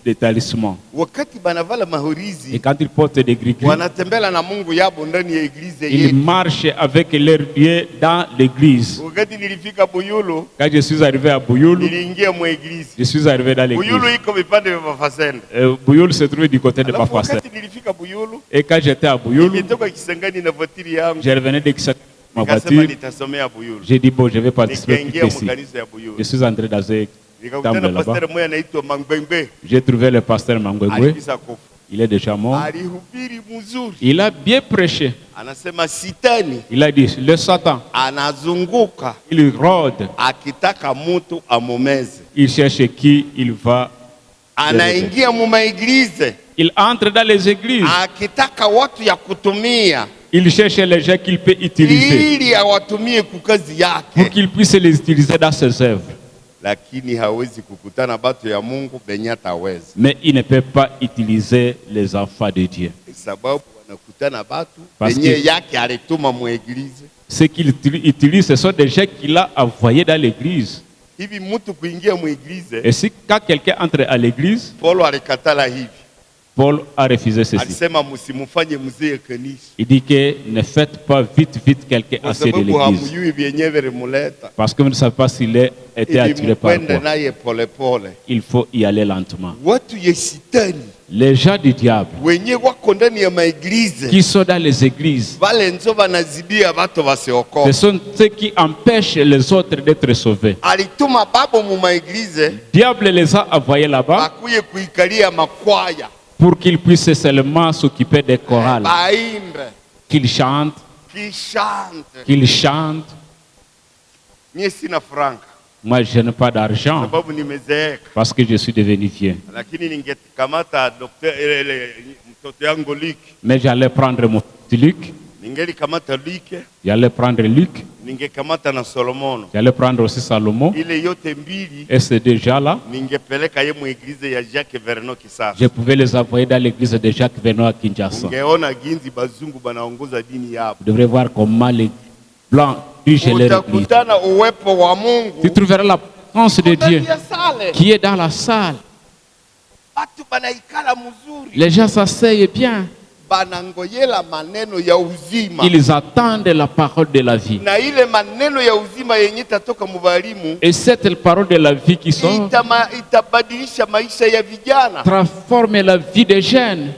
des talismans. Wakati banavala Et mahirizi, quand ils portent des gris-gris, wanatembela na Mungu yabo ndani ya eglize ils yetu. marchent avec leur Dieu dans l'église. Wakati nilifika Buyulu, Quand je suis arrivé à Bouyoulou, niliingia mu eglize. je suis arrivé dans l'église. Buyulu iko vipande vya mafasenda. Bouyoulou se trouve du côté de Alafu Bafasset. wakati nilifika Buyulu, Et quand j'étais à Bouyoulou, nilitoka Kisangani na voituri yangu. je revenais de Kisangani, ma Nikasema voiture. nitasomea Buyulu. J'ai dit, bon, je vais participer Nikaingia ici. mu kanisa ya Je Buyulu. suis entré dans un temple Nikakutana là-bas. pastor mmoja anaitwa Mangwengwe. J'ai trouvé le pasteur Mangwengwe. Alipisa kufa. Il est déjà mort. Alihubiri mzuri. Il a bien prêché. Anasema sitani Il a dit, le Satan, anazunguka il rôde. akitaka mtu amumeze. Il cherche qui il va. Anaingia mumaiglize Il entre dans les églises. akitaka watu ya kutumia Il cherche les gens qu'il peut utiliser ili awatumie kukazi pour yake, qu'il puisse les utiliser dans ses œuvres. lakini hawezi kukutana batu ya Mungu benye ataweza, Mais il ne peut pas utiliser les enfants de Dieu. sababu wanakutana batu Parce benye que- yake alituma mueglize. Ce qu'il utilise, ce sont des gens qu'il a envoyés dans l'église. Hivi mtu kuingia mueglize, Et si quand quelqu'un entre à l'église, Paulo alikatala hivi, Paul a refusé ceci. alisema msimufanye mzee kanisa, Il dit que ne faites pas vite quelqu'un kwa assez de sababu l'église. hamjui vyenye vilimuleta, Parce que vous ne savez pas s'il a été ili attiré par mukwende quoi. naye polepole. Il faut y aller lentement. Watu ya shetani Les gens du diable wenye wako ndani ya maiglize qui sont dans les églises, vale nzo vanazibia watu ce wasiokoka. sont ceux qui empêchent les autres d'être sauvés. Alituma babo mu maiglize Le diable les a envoyés là-bas akuye kuikalia makwaya pour qu'ils puissent seulement s'occuper des chorales, baimbe qu'ils chantent, kishante. Mie sina franka Moi, je n'ai pas d'argent sababu nimezeeka, parce que je suis devenu vieux. lakini ningekamata mtoto yangu Luke, Mais j'allais prendre mon petit Luc, ningelikamata Luke, j'allais prendre Luc, ningekamata na Solomono, j'allais prendre aussi Salomon. ile yote mbili Et c'est déjà là, ningepeleka ye muiglize ya Jacques Verno Kisasa. je pouvais les envoyer dans l'église de Jacques Venot à Kinshasa. Ungeona ginzi bazungu banaongoza dini yabo, Vous devrez voir comment les Blancs dirigent leur église. utakutana uwepo wa Mungu Tu trouveras la présence de Dieu ndani ya sale. qui est dans la salle. Watu banaikala mzuri, Les gens s'asseyent bien. banangoyela maneno ya uzima, Ils attendent la parole de la vie. na ile maneno ya uzima yenye tatoka mubalimu Et cette parole de la vie qui sort itabadilisha maisha ya vijana. transforme la vie des jeunes.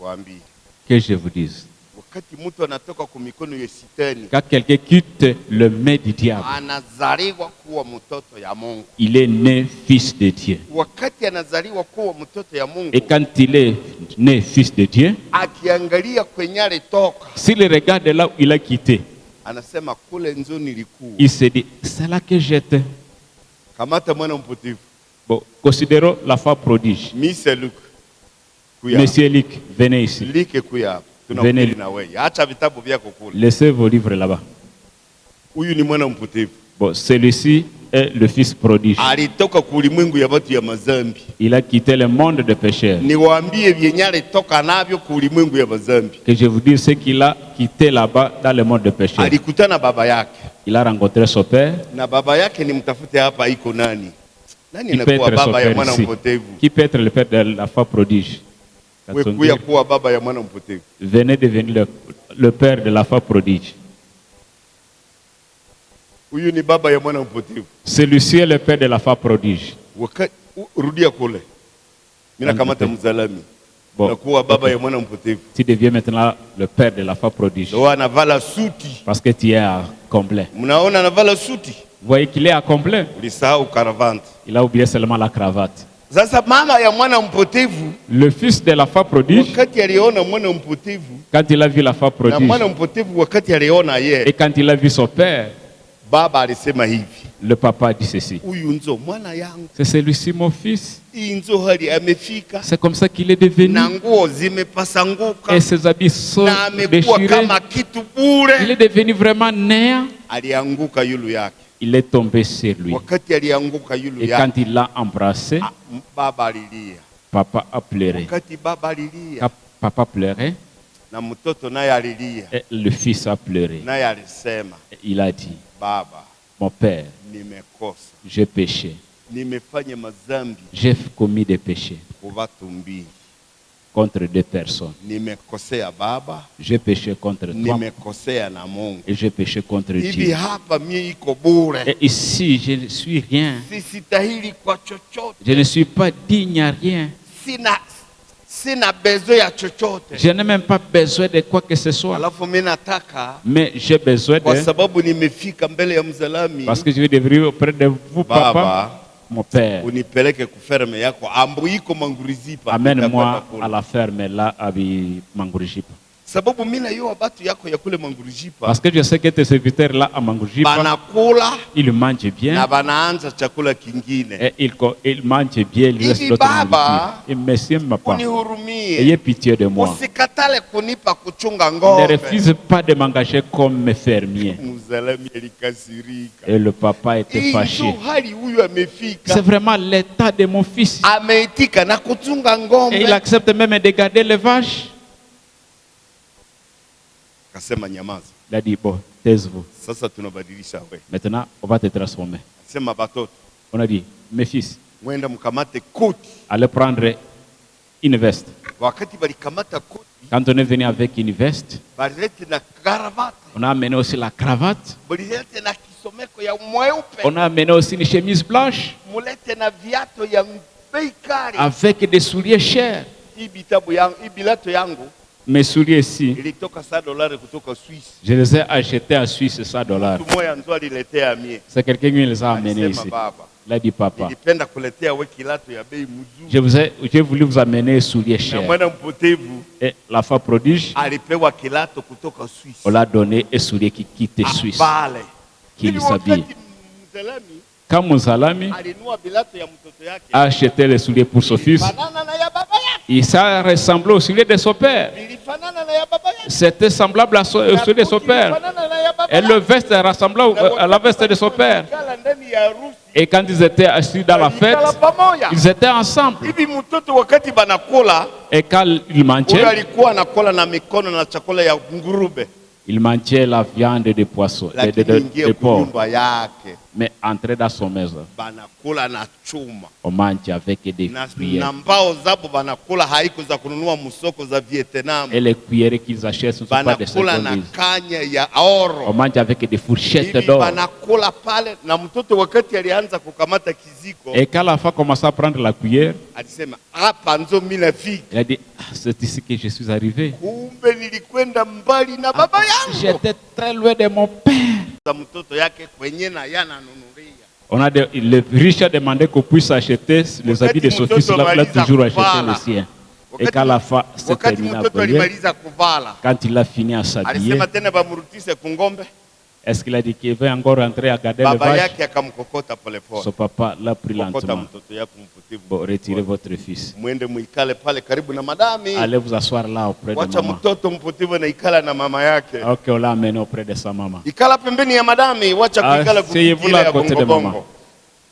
Waambie, Que je vous dise, wakati mtu anatoka kwa mikono ya shetani, quand quelqu'un quitte le main du diable, anazaliwa kuwa mtoto ya Mungu. il est né fils de Dieu. Wakati anazaliwa kuwa mtoto ya Mungu, Et quand il est né fils de Dieu, akiangalia kwenye alitoka, s'il regarde là où il a quitté, anasema kule nzo nilikuwa. il se dit, c'est là que j'étais. Kamata mwana mpotevu, Bon, considérons la femme prodige. Mise Luke, kuya Monsieur Luc, venez ici. Like kuya hapa. Venez. Tunahubiri na wewe, acha vitabu vyako kule. Laissez vos livres là-bas. Huyu ni mwana mpotevu, Bon, celui-ci est le fils prodige. alitoka ku ulimwengu ya watu ya mazambi. Il a quitté le monde des pécheurs. Niwaambie vyenye alitoka navyo ku ulimwengu ya mazambi. Que je vous dise ce qu'il a quitté là-bas dans le monde des pécheurs. Alikutana baba yake, Il a rencontré son père. na baba yake ni mtafute hapa, iko nani? Nani Qui peut anakuwa être son baba ya père mwana ici? mpotevu? Qui peut être le père de la femme prodige? Wewe kuya kuwa baba ya mwana mpotevu. Venez devenir le père de la femme prodige. Huyu ni baba ya mwana mpotevu. Celui-ci est le père de la femme prodige. Rudia kule, mimi nakamata mzalami. Bon, Nakuwa baba ok. ya mwana mpotevu. Tu deviens maintenant le père de la femme prodige. Ndio anavala suti. Parce que tu es à complet. Mnaona anavala suti? Vous voyez qu'il est à complet. Ulisahau karavante. Il a oublié seulement la cravate. Sasa mama ya mwana mpotevu, Le fils de la femme prodige, wakati aliona mwana mpotevu, quand il a vu la femme na prodige, mwana mpotevu wakati aliona et ye, quand il a vu son père, baba alisema hivi, le papa dit ceci. huyu nzo mwana yangu, C'est celui-ci mon fils. hii nzo hali amefika, C'est comme ça qu'il est devenu. na nguo zimepasanguka, Et ses habits sont na amekuwa déchirés. kama kitu bure. Il est devenu vraiment néant. Alianguka yulu yake. Il est tombé sur lui. Wakati alianguka yulu Et quand yake, il l'a embrassé, baba alilia. papa a pleuré. Wakati baba alilia, Quand papa pleurait, na mtoto naye alilia, et le fils a pleuré. naye alisema, Et il a dit, baba, mon père, nimekosa, j'ai péché. nimefanya mazambi J'ai commis des péchés kwa watu mbili. contre deux personnes. Nimekosea baba, J'ai péché contre toi nimekosea na Mungu. et j'ai péché contre Hivi Dieu. hapa mie iko bure, Et ici, je ne suis rien. sisitahili kwa chochote, Je ne suis pas digne à rien. sina bezo ya chochote. Je n'ai même pas besoin de quoi que ce soit. Alafu mimi nataka, Mais j'ai besoin kwa de... sababu nimefika mbele ya mzalami, Parce que je vais devenir auprès de vous, papa. baba, mon père, unipeleke kuferme yako ambu iko Mangurizipa. amène-moi à la ferme là à Mangurijipa. Sababu mimi najua batu yako ya kule Mangurizipa. Parce que je sais que tes serviteurs là à Mangurijipa, banakula, ils mangent bien. na banaanza chakula kingine. Et ils mangent bien, ils laissent d'autres nourriture. Et monsieur ma part, ayez pitié de moi. Usikatale kunipa kuchunga Ne ng'ombe. refuse pas de m'engager comme fermier. Mzalami alikasirika. Et le papa était fâché. Hali huyu amefika. C'est vraiment l'état de mon fils. Ameitika na kuchunga ng'ombe. Et il accepte même de garder les vaches. Akasema nyamaza. Il a dit, bon, taisez-vous. Sasa tunabadilisha wewe. Maintenant, on va te transformer. Sema batoto. On a dit, mes fils, Mwenda mkamate koti. allez prendre une veste. Wakati balikamata koti, Quand on est venu avec une veste, balilete na karavata. on a amené aussi la cravate. Balilete na kisomeko ya mweupe. On a amené aussi une chemise blanche Mulete na viato ya bei kali. avec des souliers chers. Hii bitabu yangu, hii bilato yangu Mes souliers ici, ilitoka $100 kutoka Suisse. je les ai achetés à Suisse $100. Mtu mmoja ndio aliletea mie. C'est quelqu'un qui les a amenés Alisema ici. baba, Il a dit, papa, nilipenda kuletea wewe kilato ya bei mzuri. j'ai voulu vous amener des souliers Na chers. mwana mpotevu Et la femme prodige, alipewa kilato kutoka Suisse. on l'a donné un soulier qui quitte Suisse, Bale. qui s'habille. Mzalami Quand Mouzalami alinua bilato ya mtoto yake. a acheté les souliers pour son fils, Fanana na ya baba yake. il s'est ressemblé au soulier de son père. Ilifanana na ya baba yake. C'était semblable au soulier de son père. Ilifanana na ya baba Et le veste ressemblait à la veste de son père. Kala ndani ya harusi. Et quand ils étaient assis dans la fête, Walikala pamoja. ils étaient ensemble. Hivi mtoto wakati banakula, Et quand ils huyo mangeaient, alikuwa anakula na mikono na chakula ya ngurube. ils mangeaient la viande de poisson, Lakini ingie de porc. kunyumba yake Mais entrés dans son maison, banakula na chuma. on mange avec des Na cuillères. mbao zabo banakula haiko za kununua musoko za Vietnam. Et les cuillères qu'ils achètent ne sont pas de Banakula na secondes. kanya ya On oro. mange avec des fourchettes Hivi d'or. banakula pale na mtoto wakati alianza kukamata kiziko Et quand la femme commença à prendre la cuillère, alisema hapa nzo mimi nafika. elle a dit, ah, c'est ici que je suis arrivé. Kumbe nilikwenda mbali na baba yangu. J'étais très loin de mon père. Za mtoto yake kwenye na yananunulia. On a le riche a demandé qu'on puisse acheter les habits de son fils. Il a toujours acheté les siens. Et quand la femme s'est Wakati terminée à mtoto briller, alimaliza kuvala, quand il a fini à s'habiller, alisema tena bamrudishe kungombe. est-ce qu'il a dit qu'il va encore rentrer à garder les Baba vaches? yake akamkokota polepole. Son papa l'a pris Kokota lentement. mtoto yako mpotevu. Bon, retirez votre fils. Mwende muikale pale karibu na madami. Allez vous asseoir là auprès de Wacha maman. mtoto mpotevu na ikala na mama yake. Ok, on l'a amené auprès de sa maman. Ikala pembeni ya madami, wacha kuikala asseyez-vous kukikila là à ya côté de bongo maman. bongo.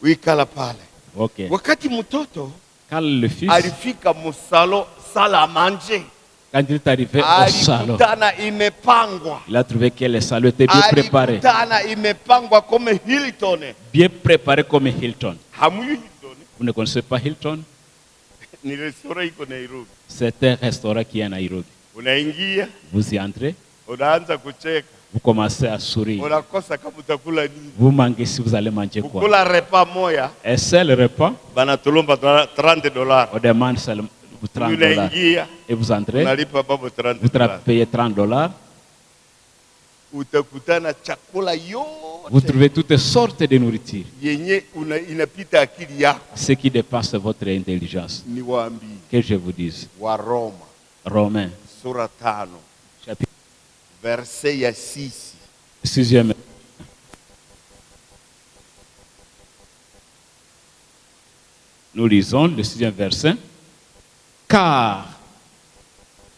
Uikala pale. Ok. Wakati mtoto Quand le fils, alifika musalo sala manje, quand il est arrivé au salon, alikutana imepangwa. il a trouvé que les salons étaient bien préparés. Alikutana imepangwa comme Hilton. Bien préparés comme Hilton. Hamujui Hilton? Vous ne connaissez pas Hilton? Ni restaurant iko Nairobi. C'est un restaurant qui est à Nairobi. Unaingia, Vous y entrez, unaanza kucheka. vous commencez à sourire. Unakosa kama utakula nini. Vous mangez si vous allez manger quoi. Kukula repas moya, Un seul repas, banatulomba $30. on demande seulement $30. Unaingia, Et vous entreez, unalipa babo vous $30. payez $30. Utakutana chakula Vous yote trouvez toutes sortes de nourriture. yenye inapita akili yako. Ce qui dépasse votre intelligence. Niwaambie, Que je vous dise. wa Roma Romains, sura 5 chapitre verse ya 6. 6e. Nous lisons le 6e verset. Car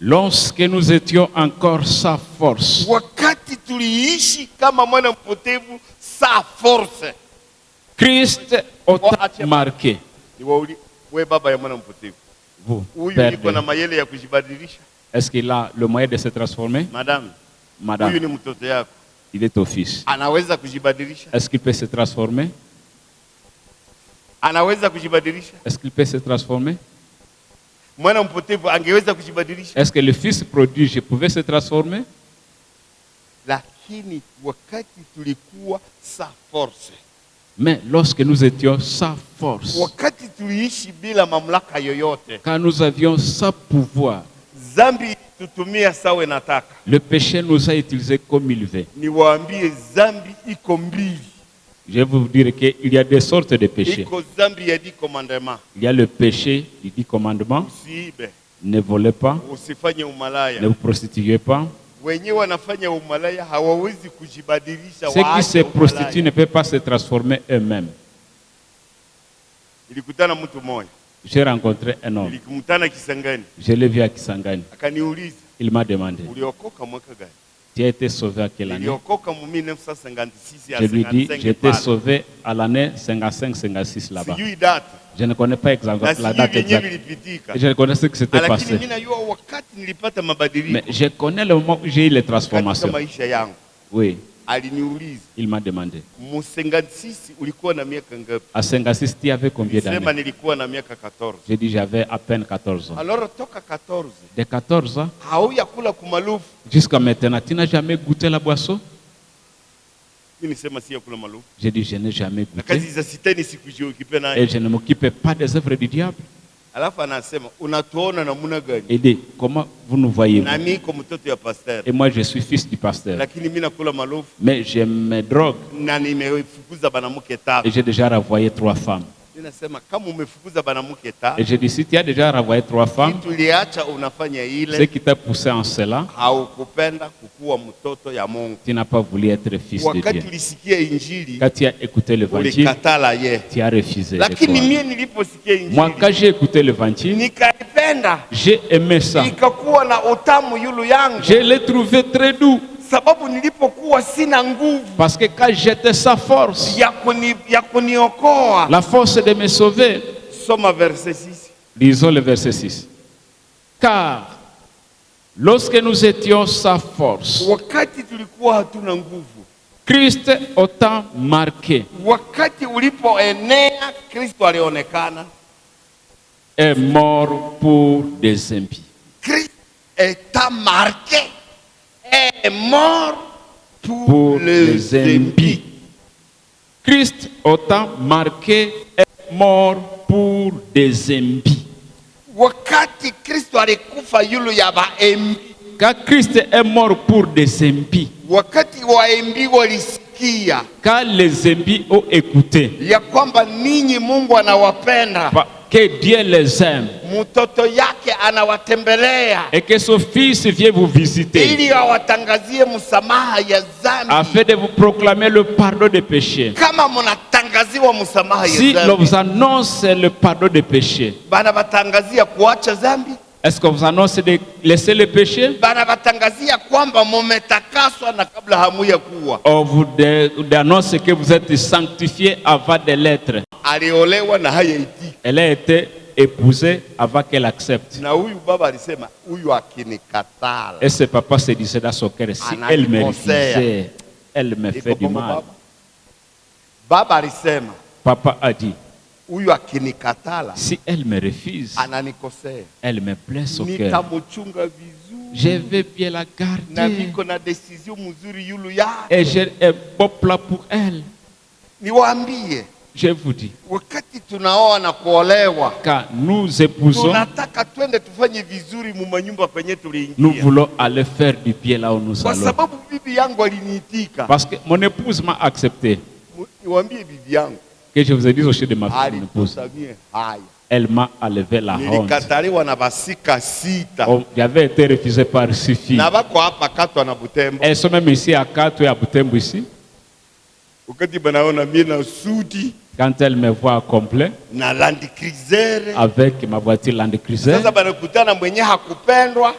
lorsque nous étions encore sans force, Wakati tuliishi kama mwana mpotevu sa force. Christ a marqué. Niwauli, we baba ya mwana mpotevu. Vous, Huyu père yuko na de- mayele ya kujibadilisha. est-ce qu'il a le moyen de se transformer? Madame, huyu Madame, ni mtoto yako. il est ton fils. Anaweza kujibadilisha? Est-ce qu'il peut se transformer? Anaweza kujibadilisha? Est-ce qu'il peut se transformer? Mwana mpotevu angeweza kujibadilisha? Est-ce que le fils prodige pouvait se transformer? Lakini wakati tulikuwa sa force, Mais lorsque nous étions sans force, wakati tuliishi bila mamlaka yoyote, quand nous avions sans pouvoir, zambi tutumia sawe nataka. le péché nous a utilisés comme il veut. Niwaambie zambi iko mbili. Je vais vous dire qu'il y a des sortes de péchés. Iko zambi ya 10 commandements. Il y a le péché du 10 commandements. Usiibe, Ne volez pas, usifanye umalaya. ne vous prostituez pas. Wenyewe wanafanya umalaya hawawezi kujibadilisha. Ceux qui se prostituent ne peuvent pas se transformer eux-mêmes. Nilikutana mtu mmoja. J'ai rencontré un homme. Nilikutana Kisangani. Je l'ai vu à Kisangani. Akaniuliza, Il m'a demandé, uliokoka mwaka gani? tu as été sauvé à quelle année? Niliokoka mu 1956 Je lui dis, 55 j'ai été pale. sauvé à l'année 55-56 là-bas. Sijui data. Je ne connais pas exactement Na la sijui date vyenyewe exacte. vilipitika. Et je ne connais ce qui s'était Lakini passé. mimi najua wakati nilipata mabadiliko Mais je connais le moment où j'ai eu les katika transformations. maisha yangu. Oui, Aliniuliza, il m'a demandé. mu 56 ulikuwa na miaka ngapi? À 56, tu avais combien Sema d'années? nilikuwa na miaka 14. J'ai dit, j'avais à peine 14 ans. Alors toka 14 De 14 ans hauyakula kumalufu. jusqu'à maintenant, tu n'as jamais goûté la boisson? Mimi nisema si yakula malufu. J'ai dit, je n'ai jamais Na kazi goûté. za sitani sikujiokipe nayo. Et je ne m'occupais pas des œuvres du diable. Alafu anasema unatuona namna gani? Il dit, comment vous nous voyez-vous? Na mimi kwa mtoto ya pastor. Et moi, je suis fils du pasteur. Lakini mimi nakula malufu Mais je me drogue na nimefukuza banamuke et tatu. j'ai déjà renvoyé 3 femmes. Mimi nasema kama umefukuza banamuke tatu, Et je dis, si tu as déjà renvoyé 3 femmes, kitu uliacha unafanya ce ile qui t'a poussé en cela, haukupenda kukuwa mtoto ya Mungu. tu n'as pas voulu être fils de Wakati Dieu. ulisikia injili Quand tu as écouté l'évangile, ulikatala ye. tu as refusé. de Lakini croire. mimi niliposikia Moi, injili quand j'ai écouté l'évangile, nikaipenda, j'ai aimé ça. ikakuwa na utamu yulu yangu, Je l'ai trouvé très doux. sababu nilipokuwa sina nguvu Parce que quand j'étais sa force, ya kuniokoa. la force de me sauver, Soma verse 6. lisons le verset 6. Car lorsque nous étions sa force, Wakati tulikuwa hatuna nguvu, Christ autant marqué wakati ulipoenea, Kristo alionekana. est mort pour des impies. Christ étant marqué est mort Pour les impies. Christ autant marqué est mort pour des impies. Wakati Kristo alikufa yulu ya baembi, Car Christ est mort pour des impies. wakati waembi walisikia Car les impies ont écouté ya kwamba ninyi Mungu anawapenda, que Dieu les aime mtoto yake anawatembelea et que son Fils vient vous visiter ili awatangazie msamaha ya dhambi. afin de vous proclamer le pardon des péchés. Kama mnatangaziwa msamaha Si ya l'on dhambi, vous annonce le pardon des péchés, bana batangazia kuacha dhambi, est-ce qu'on vous annonce de laisser le péché? bana batangazia kwamba mumetakaswa na kabla hamuya kuwa. On vous annonce que vous êtes sanctifié avant de l'être. Aliolewa na hayaitiki. Elle a été épousée avant qu'elle accepte. Na huyu baba alisema huyu akinikatala. Et ce papa se disait dans son cœur, si elle me refusait, elle me fait du mal. Baba alisema Papa a dit, huyu akinikatala si elle me refuse, ananikosea. elle me blesse au cœur. Nitamuchunga vizuri. Je vais bien la Na garder. niko na decision mzuri yulu ya. Et j'ai un bon plan pour elle. Niwaambie, Je vous dis, wakati tunaoa na kuolewa, quand nous épousons, tunataka twende tufanye vizuri mu manyumba penye nous tuliingia. voulons aller faire du pied là où nous Kwa allons. sababu bibi yangu aliniitika. Parce que mon épouse m'a accepté. Niwaambie bibi yangu Que je vous ai dit au sujet de ma fille, mon épouse. alitusamie haya. Elle m'a enlevé la honte. Nilikataliwa na basika sita. Oh, j'avais été refusé par 6 filles. Na bako hapa Katwa na Butembo. Elles sont même ici à Kato et à Butembo ici. Wakati banaona mimi na suti Quand elles me voient complet, na Land Cruiser. avec ma voiture Land Cruiser, Sasa banakutana mwenye hakupendwa,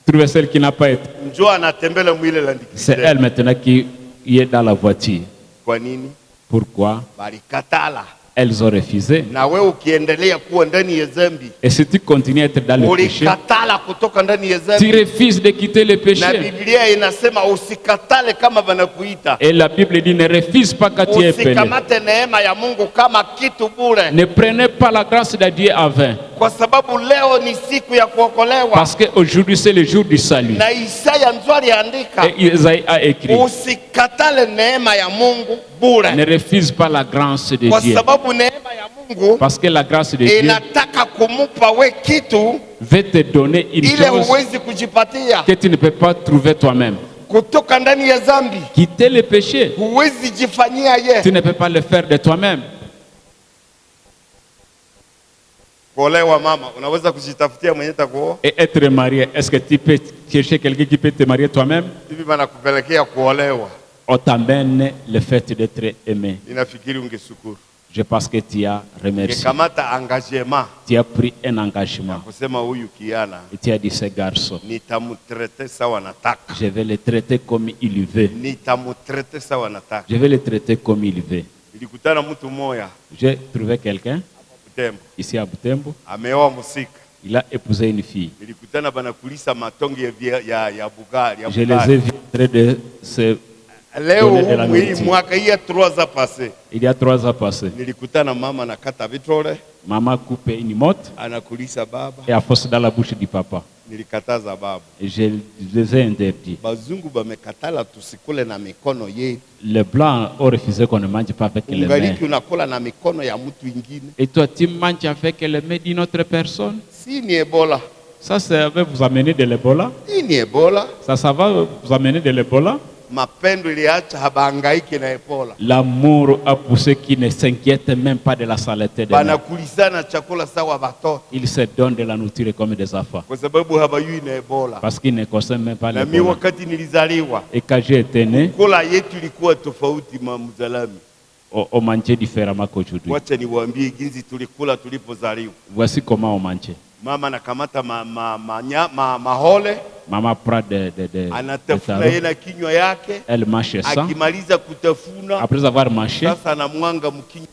trouver celle qui n'a pas été. njoo anatembela mwile Land C'est Cruiser. elle maintenant qui est dans la voiture. Kwa nini? Pourquoi? Balikatala. Elles ont refusé. Na wewe ukiendelea kuwa ndani ya dhambi, Et si tu continues à être dans le péché, ulikatala kutoka ndani ya tu dhambi. refuses de quitter le Na péché. Biblia inasema usikatale kama banakuita. Et la Bible dit ne refuse pas quand tu es appelé. Usikamate neema ya Mungu kama kitu bure. Ne prenez pas la grâce de Dieu en vain. Kwa sababu leo ni siku ya kuokolewa. Parce qu'aujourd'hui c'est le jour du salut. Na Isaya ndio aliandika, Et Isaïe a écrit, usikatale neema ya Mungu bure. ne refuse pas la grâce de Kwa Dieu. sababu neema ya Mungu Parce que la grâce de Dieu inataka kumupa we kitu veut te donner une ile chose huwezi kujipatia. que tu ne peux pas trouver toi-même. kutoka ndani ya dhambi. Quitter le péché. Huwezi jifanyia ye. Tu ne peux pas le faire de toi-même. Kuolewa mama, unaweza kujitafutia mwenye takuoa? Et être marié, est-ce que tu peux chercher quelqu'un qui peut te marier toi-même? Hivi banakupelekea kuolewa. On t'amène le fait d'être aimé. Inafikiri ungesukuru. Je pense que tu as remercié. Ungekamata engagement. Tu as pris un engagement. Kusema huyu kiana. Et tu as dit ce garçon. Nitamtraiter sawa nataka. Je vais le traiter comme il veut. Nitamtraiter sawa nataka. Je vais le traiter comme il veut. Nilikutana mtu moya. J'ai trouvé quelqu'un Butembo. ici à Butembo. Ameoa musika. Il a épousé une fille. Nilikutana banakulisa matongi ya Bugari. Je les ai vus en train de se leo donner de la nourriture. mwaka hii 3 ans passé. Il y a 3 ans passés. Nilikutana mama nakata vitrole. Maman coupe une motte Anakulisa baba. et a forcé dans la bouche du papa. Nilikataza baba. Et je les ai interdits. Bazungu bamekatala tusikule na mikono yetu. Les blancs ont refusé qu'on ne mange pas avec les mains. Ungaliki unakula na mikono ya mtu ingine. Et toi, tu manges avec les mains d'une autre personne. Si ni Ebola. Ça va vous amener de l'Ebola. Si ni Ebola. Ça va vous amener de l'Ebola. Mapendo iliacha habangaiki na Ebola. L'amour a poussé qui ne s'inquiète même pas de la saleté de l'homme. Banakulizana chakula sawa batoto. Ils se donnent de la nourriture comme des enfants. Kwa sababu habayui na Ebola. Parce qu'ils ne consomment même pas Na mi l'Ebola. wakati nilizaliwa. Et quand j'ai été né, Kula yetu ilikuwa tofauti Mzalami. on mangeait différemment qu'aujourd'hui. Wacha niwaambie jinsi tulikula tulipozaliwa. Voici comment on mangeait. Mama nakamata mahole. Maman prend des Anatafuna tarots. yeye na kinywa yake. Elle mange ça. Akimaliza kutafuna. Après avoir mangé, Sasa anamwanga mkinywa.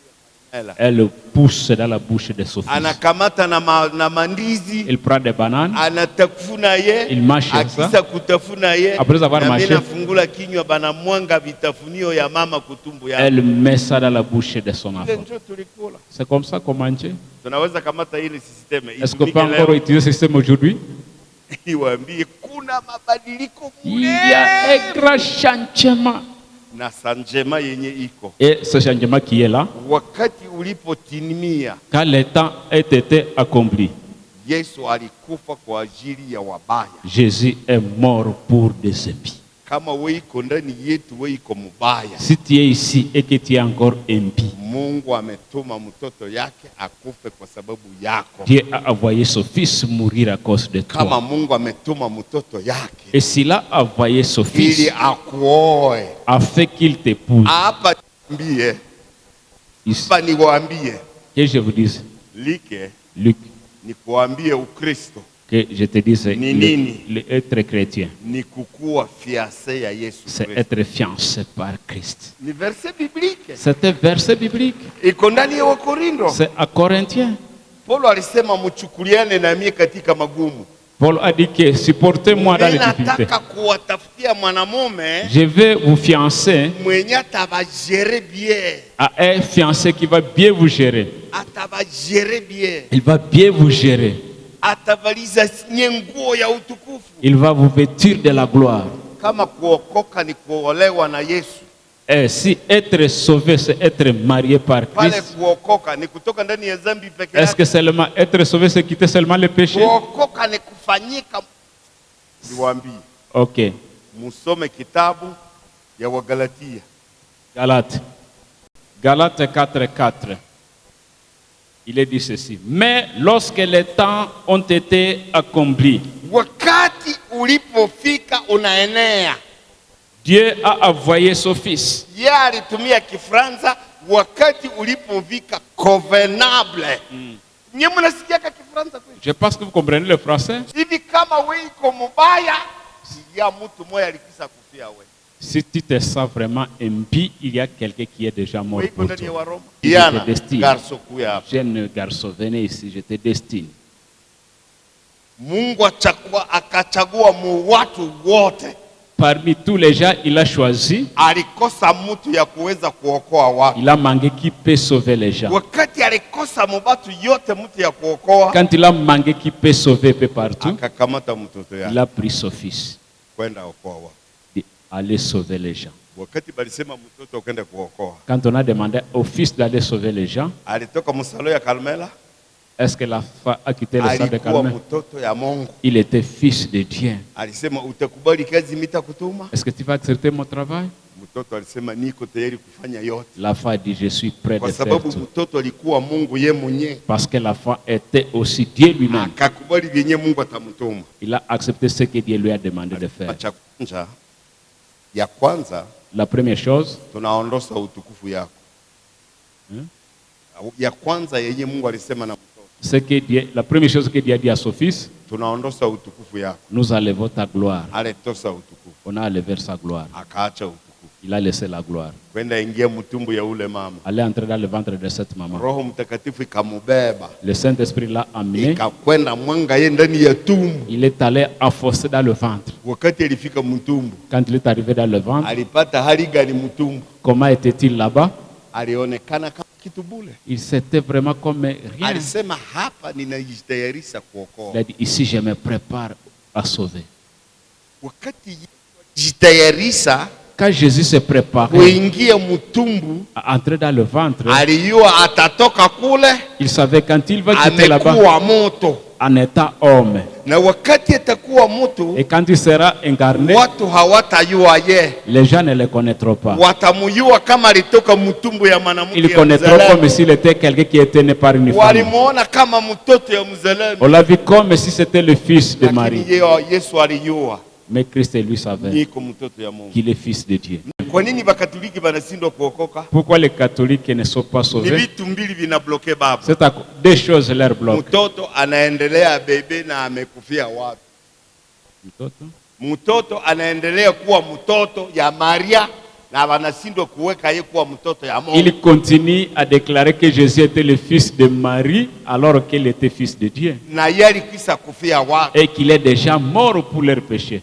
elle pousse dans la bouche de son fils. Anakamata na mandizi. Il prend des bananes. Anatafuna ye. Il mange ça. Akisa kutafuna ye. Après avoir na mangé, mimi nafungula kinywa banamwanga vitafunio ya mama kutumbu yake. elle met ça dans la bouche de son enfant. Ndio tulikula. C'est comme ça qu'on mangeait. Tunaweza kamata ile system. Est-ce qu'on peut encore utiliser ce système aujourd'hui? Iwaambie kuna mabadiliko Il y a un grand changement. na sanjema yenye iko. Et ce changement qui est là, Wakati ulipotimia, quand le temps a été accompli, Yesu alikufa kwa ajili ya wabaya. Jésus est mort pour des impies. Kama wewe iko ndani yetu, wewe iko mubaya. Si tu es ici et que tu es encore impie, Mungu ametuma mtoto yake akufe kwa sababu yako. Dieu a envoyé son fils mourir à cause de Kama toi. Mungu ametuma mtoto yake Et s'il a envoyé son ili fils akuoe, afin qu'il t'épouse, hapa niambie, ici, hapa niwaambie, que je vous dise, like Luc, nikuambie Ukristo que je te dise, Ni nini? être chrétien, ni kukua fiancé ya Yesu c'est Kristo. être fiancé par Christ. Ni verset biblique. C'est un verset biblique. Iko ndani ya Wakorindo. C'est à Corinthiens. Paulo alisema mchukuliane na mimi katika magumu. Paul a dit que supportez-moi dans les difficultés. Nataka kuwatafutia mwanamume Je vais vous fiancer mwenye atabajere bien. à un fiancé qui va bien vous gérer. Atabajere bien. Il va bien vous gérer. Atavaliza nguo ya utukufu. Il va vous vêtir de la gloire. Kama kuokoka ni kuolewa na Yesu. Et si être sauvé, c'est être marié par Pale Christ, kuokoka ni kutoka ndani ya dhambi peke est-ce yake. que seulement être sauvé, c'est quitter seulement le péché? Kuokoka ni kufanyika. Niwaambie, Ok. musome kitabu ya Wagalatia. Galates. Galates 4:4. Il est dit ceci. Mais lorsque les temps ont été accomplis, Wakati ulipofika unaenea. Dieu a envoyé son fils. Yeye alitumia Kifaransa wakati ulipofika convenable. Nyinyi mnasikia Kifaransa kweli? Je pense que vous comprenez le français. Hivi kama wewe iko mubaya, si ya mtu moja alikisa kufia wewe. Si tu te sens vraiment impie, il y a quelqu'un qui est déjà mort Wewe iko pour ndani ya toi. Waroma. Je Yana te destine. garso kuya hapa. Jeune garçon, venez ici, je te destine. Mungu akachagua mu watu wote. Parmi tous les gens, il a choisi, Alikosa mtu ya kuweza kuokoa watu. il a manqué qui peut sauver les gens. Wakati alikosa mubatu yote mtu ya kuokoa, Quand il a manqué qui peut sauver peu partout, akakamata mtoto il yake a pris son fils kwenda okoa watu. d'aller sauver les gens. Wakati balisema mtoto kwenda kuokoa, Quand on a demandé au fils d'aller sauver les gens, alitoka msalo ya Karmela, Est-ce que la femme a quitté le sang de alikuwa Carmel? mtoto ya Mungu. Il était fils de Dieu. Alisema utakubali kazi nitakutuma? Est-ce que tu vas accepter mon travail? Mtoto alisema niko tayari kufanya yote. La femme dit, je suis prêt Kwa de faire sababu tout. mtoto alikuwa Mungu ye mwenyewe. Parce que la femme était aussi Dieu lui-même. Akakubali vyenye Mungu atamtuma. Il a accepté ce que Dieu lui a demandé de faire. Cha kwanza ya kwanza La première chose, tunaondosha utukufu yako. Ya kwanza yenye Mungu alisema na mtoto. c'est que Dieu, la première chose que Dieu a dit à son fils, Tunaondosha utukufu yako. nous enlevons ta gloire. Alitosa utukufu. On a enlevé sa gloire. Akaacha utukufu. Il a laissé la gloire. Kwenda ingia mtumbu ya ule mama. Elle est entrée dans le ventre de cette maman. Roho Mtakatifu ikamubeba. Le Saint-Esprit l'a amené. Ikakwenda mwanga ye ndani ya tumbu. Il est allé enfoncer dans le ventre. Wakati alifika mtumbu, Quand il est arrivé dans le ventre, alipata hali gani mtumbu? comment était-il là-bas? Alionekana kama kitu bule. Il s'était vraiment comme rien. Alisema hapa ninajitayarisha kuokoa. Il a dit, ici je me prépare à sauver. Wakati jitayarisha Quand Jésus se préparait kuingia mtumbu, à entrer dans le ventre, alijua atatoka kule il savait quand il va quitter là-bas amekuwa moto. en étant homme. Na wakati atakuwa moto, Et quand il sera incarné, watu hawatajua ye. les gens ne le connaîtront pas. Watamujua kama alitoka mtumbu ya mwanamke Ils ya connaîtront mzalendo. comme s'il était quelqu'un qui était né par une femme. Walimuona kama mtoto ya mzalendo. On l'a vu comme si c'était le fils de Marie. Lakini Yesu alijua Mais Christ lui savait niko mtoto ya Mungu. qu'il est fils de Dieu. Kwa nini Bakatoliki banashindwa kuokoka? Pourquoi les catholiques ne sont pas Ni sauvés? vitu mbili vinabloke baba. C'est à deux choses leur bloquent. Mtoto anaendelea bebe na amekufia watu. Mtoto anaendelea kuwa mtoto ya Maria na wanashindwa kuweka yeye kuwa mtoto ya Mungu. Il continue à déclarer que Jésus était le fils de Marie alors qu'il était fils de Dieu. Na yeye alikwisha kufia watu. Et qu'il est déjà mort pour leurs péchés.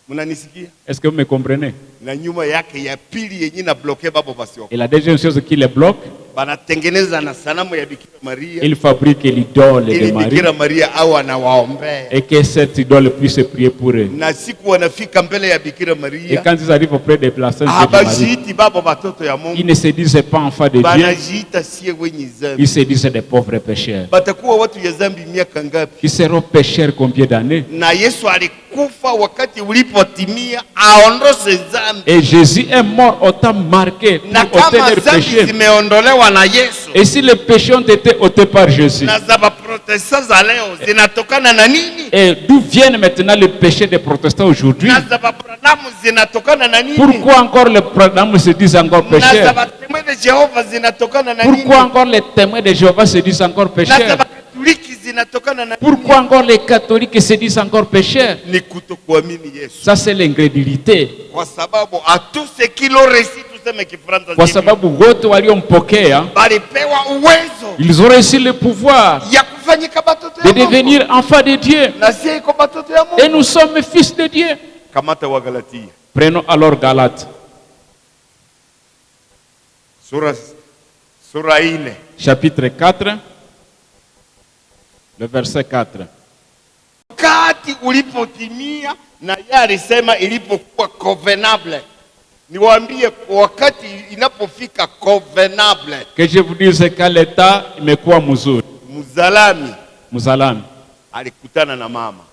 Mnanisikia? Est-ce que vous me comprenez? Na nyuma yake ya pili yenyewe na bloke babo basio. Et la deuxième chose qui les bloque, Banatengeneza na sanamu ya Bikira Maria. ils fabriquent l'idole de Ili Marie. Bikira Maria au anawaombea. Et que cette idole puisse prier pour eux. Na siku wanafika mbele ya Bikira Et Maria, quand ils arrivent auprès des places de Marie, habajiiti babo batoto ya ils Mungu, ne se disent pas enfants de Dieu, banajiita sie wenye zambi. ils se disent des pauvres pécheurs. Batakuwa watu ya zambi miaka ngapi? Ils seront pécheurs combien d'années? Na Yesu alikufa wakati ulipotimia aondoshe zambi. Et Jésus est mort au temps marqué Na pour ôter kama leurs zambi péchés. zimeondolewa na Yesu, Et si les péchés ont été ôtés par Jésus, na za baprotesta za leo zinatokana na nini? et d'où viennent maintenant les péchés des protestants aujourd'hui? Na za bapranamu zinatokana na nini? Pourquoi encore les protestants se disent encore Na za pécheurs? batemwe de Jehova zinatokana na nini? Pourquoi encore les témoins de Jéhovah se disent encore Na za pécheurs? bakatoliki zinatokana na nini? Pourquoi encore les catholiques se disent encore pécheurs? Ni kutokuamini Yesu. Ça c'est l'incrédulité. Kwa sababu a tous ceux qui l'ont reçu, tuseme Kifaransa, Kwa sababu wote waliompokea, balipewa uwezo ils ont reçu le pouvoir ya kufanyika batoto de ya Mungu. devenir enfants de Dieu. Na sie iko batoto ya Et Mungu. nous sommes fils de Dieu. Kamata wa Galatia Prenons alors Galates, sura 4 chapitre 4, le verset 4. wakati ulipotimia, na yeye alisema ilipokuwa convenable. Niwaambie, wakati inapofika convenable, Que je vous dise qu'à l'état imekuwa mzuri. Mzalami Mzalami, alikutana na mama.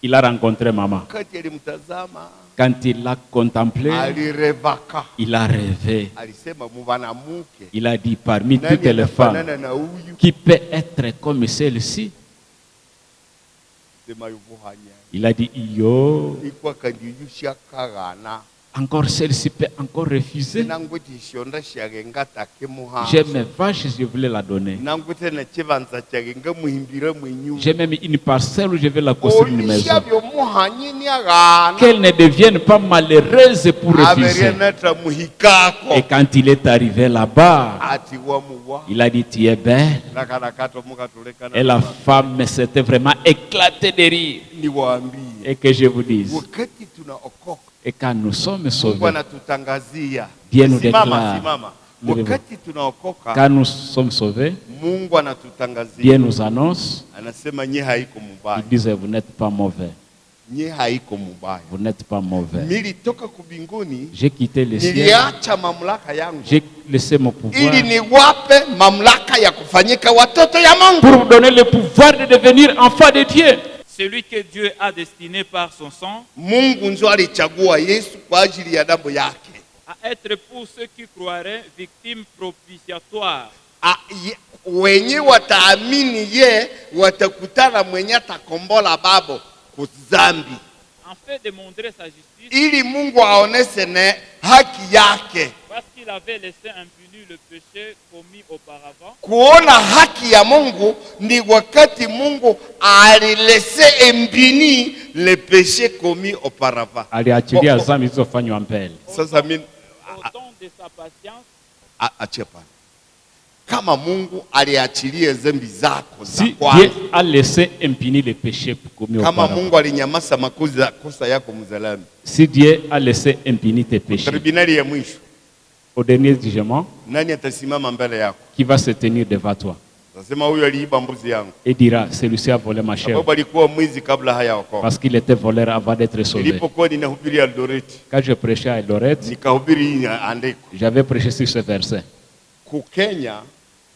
il a rencontré maman. Wakati alimtazama, Quand il l'a contemplé, alirevaka, il a rêvé. alisema mwanamke Il a dit, parmi nani toutes les femmes, anafanana na huyu? qui peut être comme celle-ci? Sema yuvuhanya Il a dit, yo, ikwa kandiyusha kagana. encore celle-ci peut encore refuser. Nangweti shonda shage ngatake muha. J'ai mes vaches, je voulais la donner. Nangwete na chivanza chage ngamuhimbira mwenyu. J'ai même une parcelle où je vais la construire une maison. Olishavyo muhanyi ni agana. Qu'elle ne devienne pas malheureuse pour refuser. Averianata muhikako. Et quand il est arrivé là-bas, Ati wa muwa. il a dit, tu es belle. Nakanakato muka tulekana. Et la femme s'était vraiment éclatée de rire. Niwaambie. Et que je vous dise, Wakati tunaokoka, et quand nous sommes Mungu sauvés, anatutangazia. Dieu nous Simama, déclare. simama. Levez-vous. Wakati tunaokoka, Quand nous sommes sauvés, Mungu Dieu anatutangazia. nous annonce, Anasema nye haiko il mubaya. disait, vous n'êtes pas mauvais. Nye haiko mubaya. Vous n'êtes pas mauvais. Nilitoka kubinguni, J'ai quitté le ciel. niliacha mamlaka yangu. J'ai laisser mon pouvoir ili niwape mamlaka ya kufanyika watoto ya Mungu. pour vous donner le pouvoir de devenir enfant de Dieu. Celui que Dieu a destiné par son sang Mungu ndio alichagua Yesu kwa ajili ya damu yake, à être pour ceux qui croiraient victime propitiatoire. Wenye wataamini ye watakutana mwenye atakombola babo kuzambi, En fait de montrer sa justice, ili Mungu aoneshe ne haki yake. parce qu'il avait laissé impuni le péché commis auparavant. Kuona haki ya Mungu ni wakati Mungu alilese impuni le péché commis auparavant. Aliachilia dhambi zilizofanywa mbele. Sasa mimi Au temps de sa patience, achia pale. Kama Mungu aliachilia dhambi zako za Si kwanza, Dieu a laissé impuni les péchés commis kama auparavant, Mungu alinyamaza makosa yako mzalami, si Dieu a laissé impuni tes péchés, tribunali ya mwisho au dernier jugement, nani atasimama mbele yako? qui va se tenir devant toi Nasema huyu aliiba mbuzi yangu, et dira, celui-ci a volé ma chair, sababu alikuwa mwizi kabla hayaokoka. parce qu'il était voleur avant d'être sauvé. Nilipokuwa ninahubiri Eldoret, Quand je prêchais à Eldoret, nikahubiri hii andiko j'avais prêché sur ce verset. ku Kenya,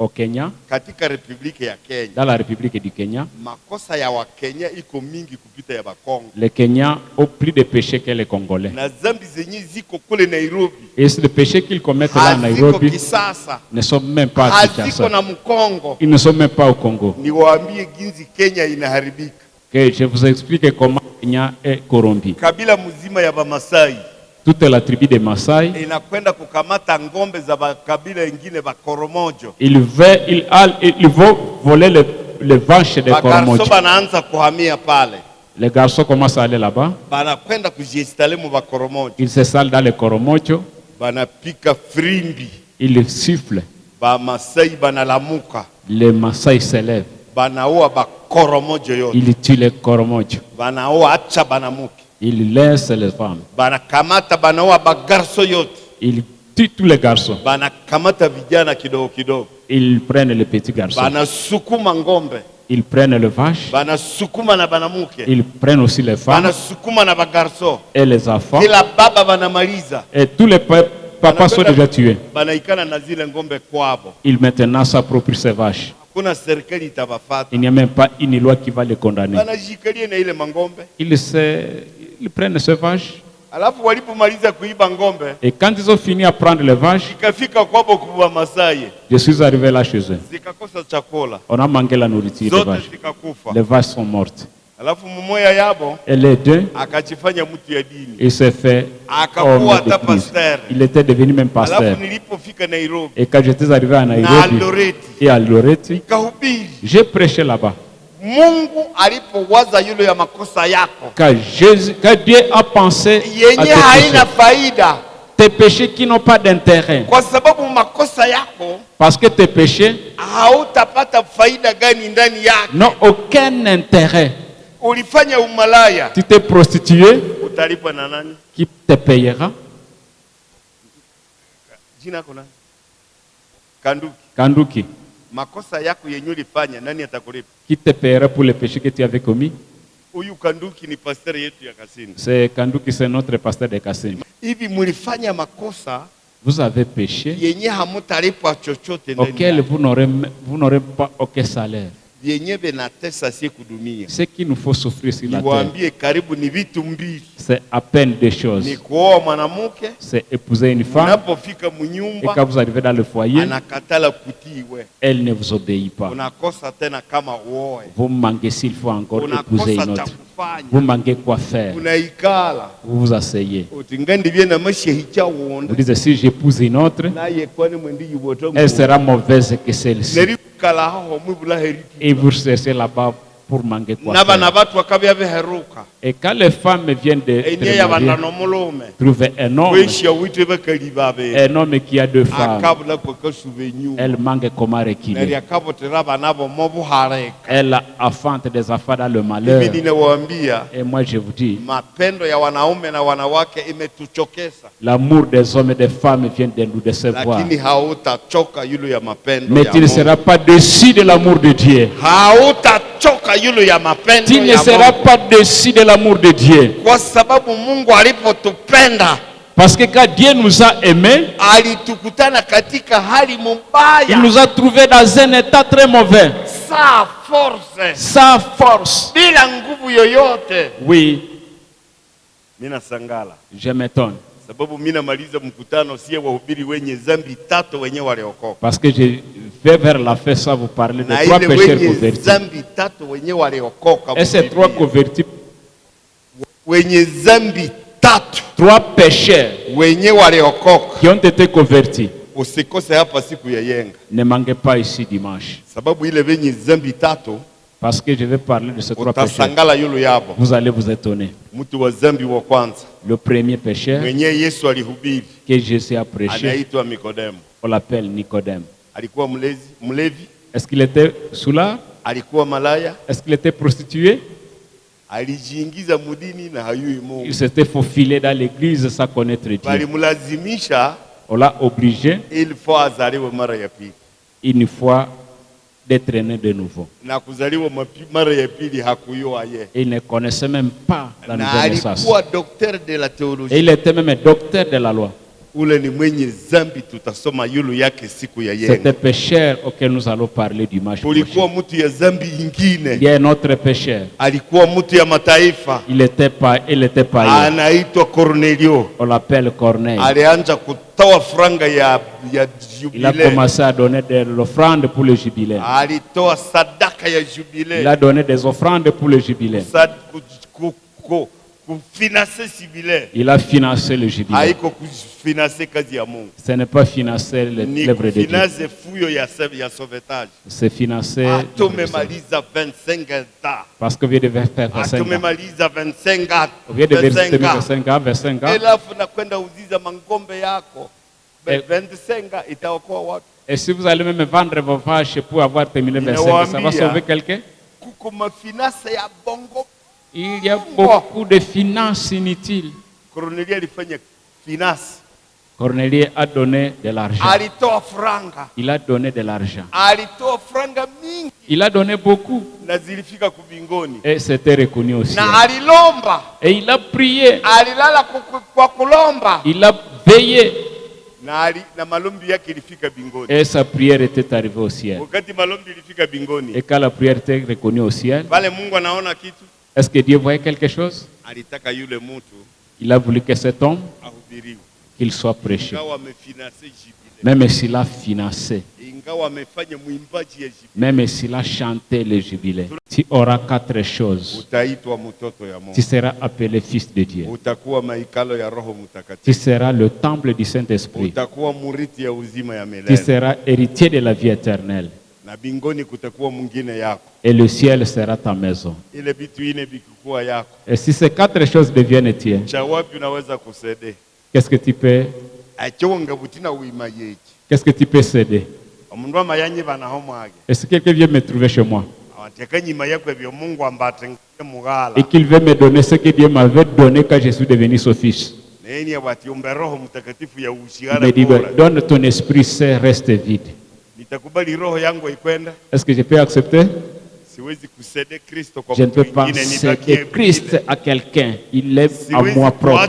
Au Kenya, katika republiki ya Kenya, dans la République du Kenya, makosa ya Wakenya iko mingi kupita ya Bakongo, les Kenyans ont plus de péchés que les Congolais. na dhambi zenye ziko kule Nairobi Et les péchés qu'ils commettent là à haziko Nairobi Kisasa, ne sont même pas à haziko Kinshasa. na Mkongo. Ils ne sont même pas au Congo. Niwaambie ginzi Kenya inaharibika. Que je vous explique comment Kenya est corrompu. Kabila mzima ya Bamasai Toute la tribu des Maasai, inakwenda kukamata ngombe za kabila ingine Bakoromojo. ils vont voler les vaches des Bagarso Koromojo. banaanza kuhamia pale, Les garçons commencent à aller là-bas. banakwenda kujiinstale mu Bakoromojo, Ils s'installent dans les Koromojo. banapika frimbi, Ils sifflent. Bamasai banalamuka, Les Maasai s'élèvent. banaoa Bakoromojo yote, Ils tuent les Koromojo. banaoa acha banamuke, Ils laissent les femmes. banakamata banaoa bagarso yote, Ils tuent tous les garçons. banakamata vijana kidogo kidogo, Ils prennent les petits garçons. banasukuma ngombe, Ils prennent les vaches. banasukuma na banamuke, Ils prennent aussi les femmes banasukuma na bagarso, et les enfants. kila baba banamaliza, Et tous les papas sont déjà tués. banaikana na zile ngombe kwabo. Ils maintenant s'approprient ces vaches. Kuna serikali itabafata, Il n'y a même pas une loi qui va les condamner. banajikalia na ile mangombe. Ils prennent ces vaches. Alafu walipomaliza kuiba ngombe, Et quand ils ont fini à prendre les vaches, ikafika kwabo kuwa Masai, je suis arrivé là chez eux. zikakosa chakula, On a manqué la nourriture des zote vaches. zikakufa. Les vaches sont mortes. Alafu mmoja yabo Et les deux, akajifanya mtu ya dini, il s'est fait akakuwa homme hata d'église. pasteur. Il était devenu même pasteur. Alafu nilipofika Nairobi Et quand j'étais arrivé à na Nairobi Eldoret, et à Loreti, kahubiri j'ai prêché là-bas. Mungu alipowaza yule ya makosa yako Quand Dieu a pensé à yenye tes haina péchés, faida, tes péchés qui n'ont pas d'intérêt, kwa sababu makosa yako parce que tes péchés hautapata faida gani ndani yake. n'ont aucun intérêt. Ulifanya umalaya, Tu t'es prostitué, utalipa na nani? qui te payera? Jina kona Kanduki. Kanduki, Makosa yako yenye ulifanya nani atakulipa? qui te payera pour les péchés que tu avais commis? Huyu Kanduki ni pastor yetu ya Kasini. C'est Kanduki, c'est notre pasteur de Kassim. Hivi mulifanya makosa Vous avez péché yenye hamutalipwa chochote ndani auquel yake, vous n'aurez pas aucun salaire. yenye venatesa sie kudumia. Ce qu'il nous faut souffrir sur la terre, Niwaambie karibu ni vitu mbili, c'est à peine deux choses. ni kuoa mwanamke, C'est épouser une femme, unapofika et munyumba quand vous arrivez dans le foyer, anakatala kutiwe, elle ne vous obéit pas. unakosa tena kama uoe, Vous manquez s'il faut encore épouser unakosa une cha autre. Vous kufanya, manquez quoi faire. unaikala Vous vous asseyez. utingandi vye na mashehicha Vous uonda dites, si j'épouse une autre, naye kwani mwendi yuboto elle sera mauvaise que celle-ci. nerikala haho mwibula heriti Et vous cherchez là-bas pour manquer quoi nabana faire. batu akabya beheruka Et quand les femmes viennent de enye se yabanda marier, nomulume trouver weshia witwe bakali babe un homme qui a deux femmes, akabula kwekasuba enyuma elle manque comment neri reculer. akabotera abana bo mobuhareka. Elle affante des enfants dans le malheur. Hivi ninawaambia Et moi je vous dis, mapendo ya wanaume na wanawake imetuchokesa, l'amour des hommes et des femmes vient de nous décevoir. lakini hautachoka yule ya mapendo Mais ya tu ne Mungu. seras pas déçu de l'amour de Dieu. Hautachoka yule ya mapendo Tu ne ya seras Mungu. pas déçu de l'amour de Dieu. Kwa sababu Mungu alipotupenda Parce que quand Dieu nous a aimés, alitukutana katika hali mbaya. il nous a trouvés dans un état très mauvais. Sans force. Sans force. Bila nguvu yoyote. Oui. Mina sangala. Je m'étonne. Sababu mina maliza mkutano sie wahubiri wenye zambi tatu wenye waliokoka. Parce que je vais vers la fin sans vous parler de trois pécheurs convertis. Zambi tatu wenye waliokoka. Et ces trois convertis. Wenye zambi tatu. Trois pécheurs wenye waliokoka. Qui ont été convertis. Usikose hapa siku ya yenga. Ne manquez pas ici dimanche. Sababu ile wenye zambi tatu. Parce que je vais parler de ces trois pécheurs. Vous allez vous étonner. Le premier pécheur que Jésus a prêché, on l'appelle Nicodème. Est-ce qu'il était soulard? Est-ce qu'il était prostitué? Il s'était faufilé dans l'église sans connaître Dieu. On l'a obligé une fois d'être né de nouveau. Et il ne connaissait même pas la nouvelle naissance. Et il était même un docteur de la loi. C'était pécheur auquel nous allons parler dimanche prochain. Il y a un autre pécheur. Il était païen. On l'appelle Corneille. Il a commencé à donner de l'offrande pour le jubilé. Il a donné des offrandes pour le jubilé. Il a financé le jubilé. Ce n'est pas financer l'œuvre de Dieu. C'est financer. Parce que vous devez faire 25 ans. Vous devez faire 25 ans, 25 ans. Et si vous allez même vendre vos vaches pour avoir terminé 25 ans, ça va sauver quelqu'un? Il y a beaucoup de finances inutiles. Corneille a donné de l'argent. Il a donné de l'argent. Il a donné beaucoup. Et c'était reconnu aussi. Et il a prié. Il a veillé. Et sa prière était arrivée au ciel. Et quand la prière était reconnue au ciel, est-ce que Dieu voyait quelque chose? Il a voulu que cet homme, qu'il soit prêché. Même s'il a financé, même s'il a chanté le jubilé, tu auras 4 choses. Tu seras appelé fils de Dieu. Tu seras le temple du Saint-Esprit. Tu seras héritier de la vie éternelle. Et le ciel sera ta maison. Et si ces 4 choses deviennent tiennes, qu'est-ce que tu peux céder? Est-ce que quelqu'un vient me trouver chez moi et qu'il veut me donner ce que Dieu m'avait donné quand je suis devenu son fils? Il me dit, donne ton esprit saint, reste vide. Est-ce que je peux accepter? Je ne peux pas céder Christ à quelqu'un. Il est à moi propre.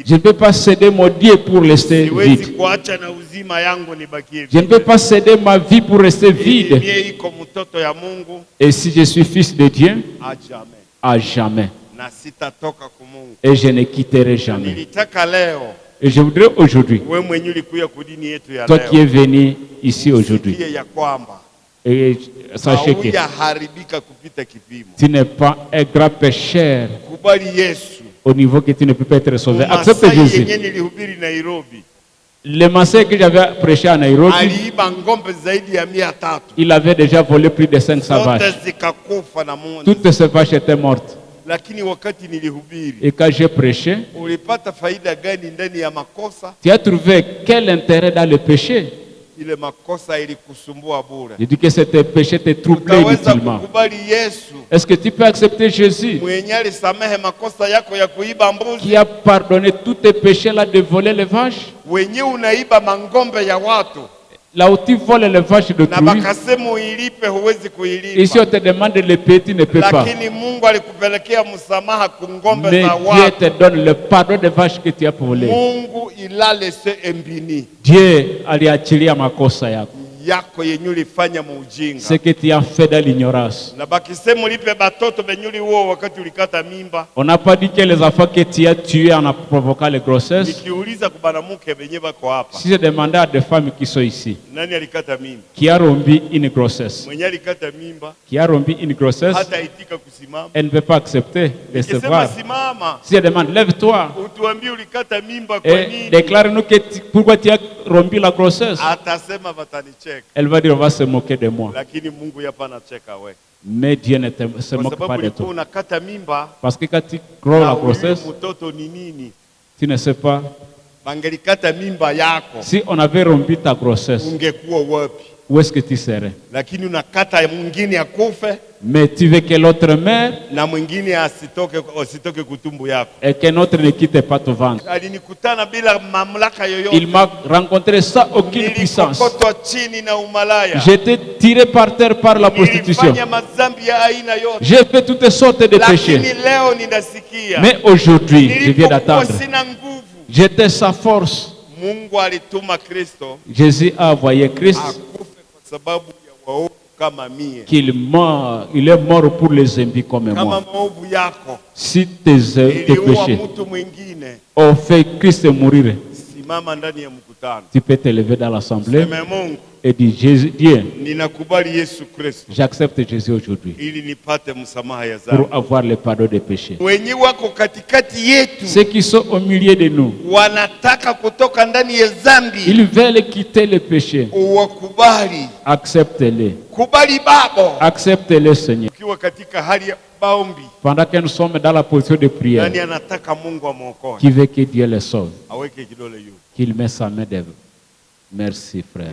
Je ne peux pas céder mon Dieu pour rester vide. Je ne peux pas céder ma vie pour rester vide. Et si je suis fils de Dieu, à jamais. Et je ne quitterai jamais. Et je voudrais aujourd'hui, toi qui es venu ici aujourd'hui, et sachez que tu n'es pas un grand pécheur au niveau que tu ne peux pas être sauvé. Accepte Jésus. Le message que j'avais prêché à Nairobi, il avait déjà volé plus de 500 vaches. Toutes ces vaches étaient mortes. Et quand j'ai prêché, tu as trouvé quel intérêt dans le péché? Je dis que ce péché te troublait inutilement. Est-ce que tu peux accepter Jésus qui a pardonné tous tes péchés là de voler les vaches? Là où tu voles les vaches de na bakasema uilipe, huwezi kuilipa. Ici on te demande de le payer, tu ne peux pas. Lakini Mungu alikupelekea msamaha kungombe za watu. Mais Dieu te donne le pardon des vaches que tu as volées. Mungu ilale se embini. Dieu aliachilia makosa yako. Yako yenye ulifanya muujinga. Ce que tu as fait dans l'ignorance. Na bakisema ulipe batoto benyuli uo wakati ulikata mimba. On n'a pas dit que les enfants que tu as tués en provoquant les grossesses. Nikiuliza kubanamuke benye bako hapa. Si je demandais à des femmes qui sont ici. Nani alikata mimba? Qui a rompu une grossesse. Mwenye alikata mimba. Qui a rompu une grossesse. Hata itika kusimama. Elle ne peut pas accepter de se voir. Si je demande, lève-toi. Utuambie ulikata mimba kwa nini? Et déclare-nous pourquoi tu as rompu la grossesse. Atasema batanicheka. Elle va dire, on va se moquer de moi. Lakini Mungu yapana cheka we. Mais Dieu ne se moque pas de toi. Parce que quand tu crois la grossesse, tu ne sais pas. Si on avait rompu ta grossesse, où est-ce que tu serais? Mais tu veux que l'autre meure et qu'un autre ne quitte pas ton ventre. Il m'a rencontré sans aucune puissance. J'étais tiré par terre par la prostitution. J'ai fait toutes sortes de péchés. Mais aujourd'hui, je viens d'attendre. J'étais sa force. Jésus a envoyé Christ. Il est mort pour les impies comme moi. Si tes péchés ont fait Christ mourir, tu peux te lever dans l'assemblée et dire, Jésus, Dieu, j'accepte Jésus aujourd'hui pour avoir le pardon des péchés. Ceux qui sont au milieu de nous, ils veulent quitter le péché. Accepte-les. Accepte-les, Seigneur. Pendant que nous sommes dans la position de prière, qui veut que Dieu les sauve, qu'il met sa main d'œuvre. Merci, frère.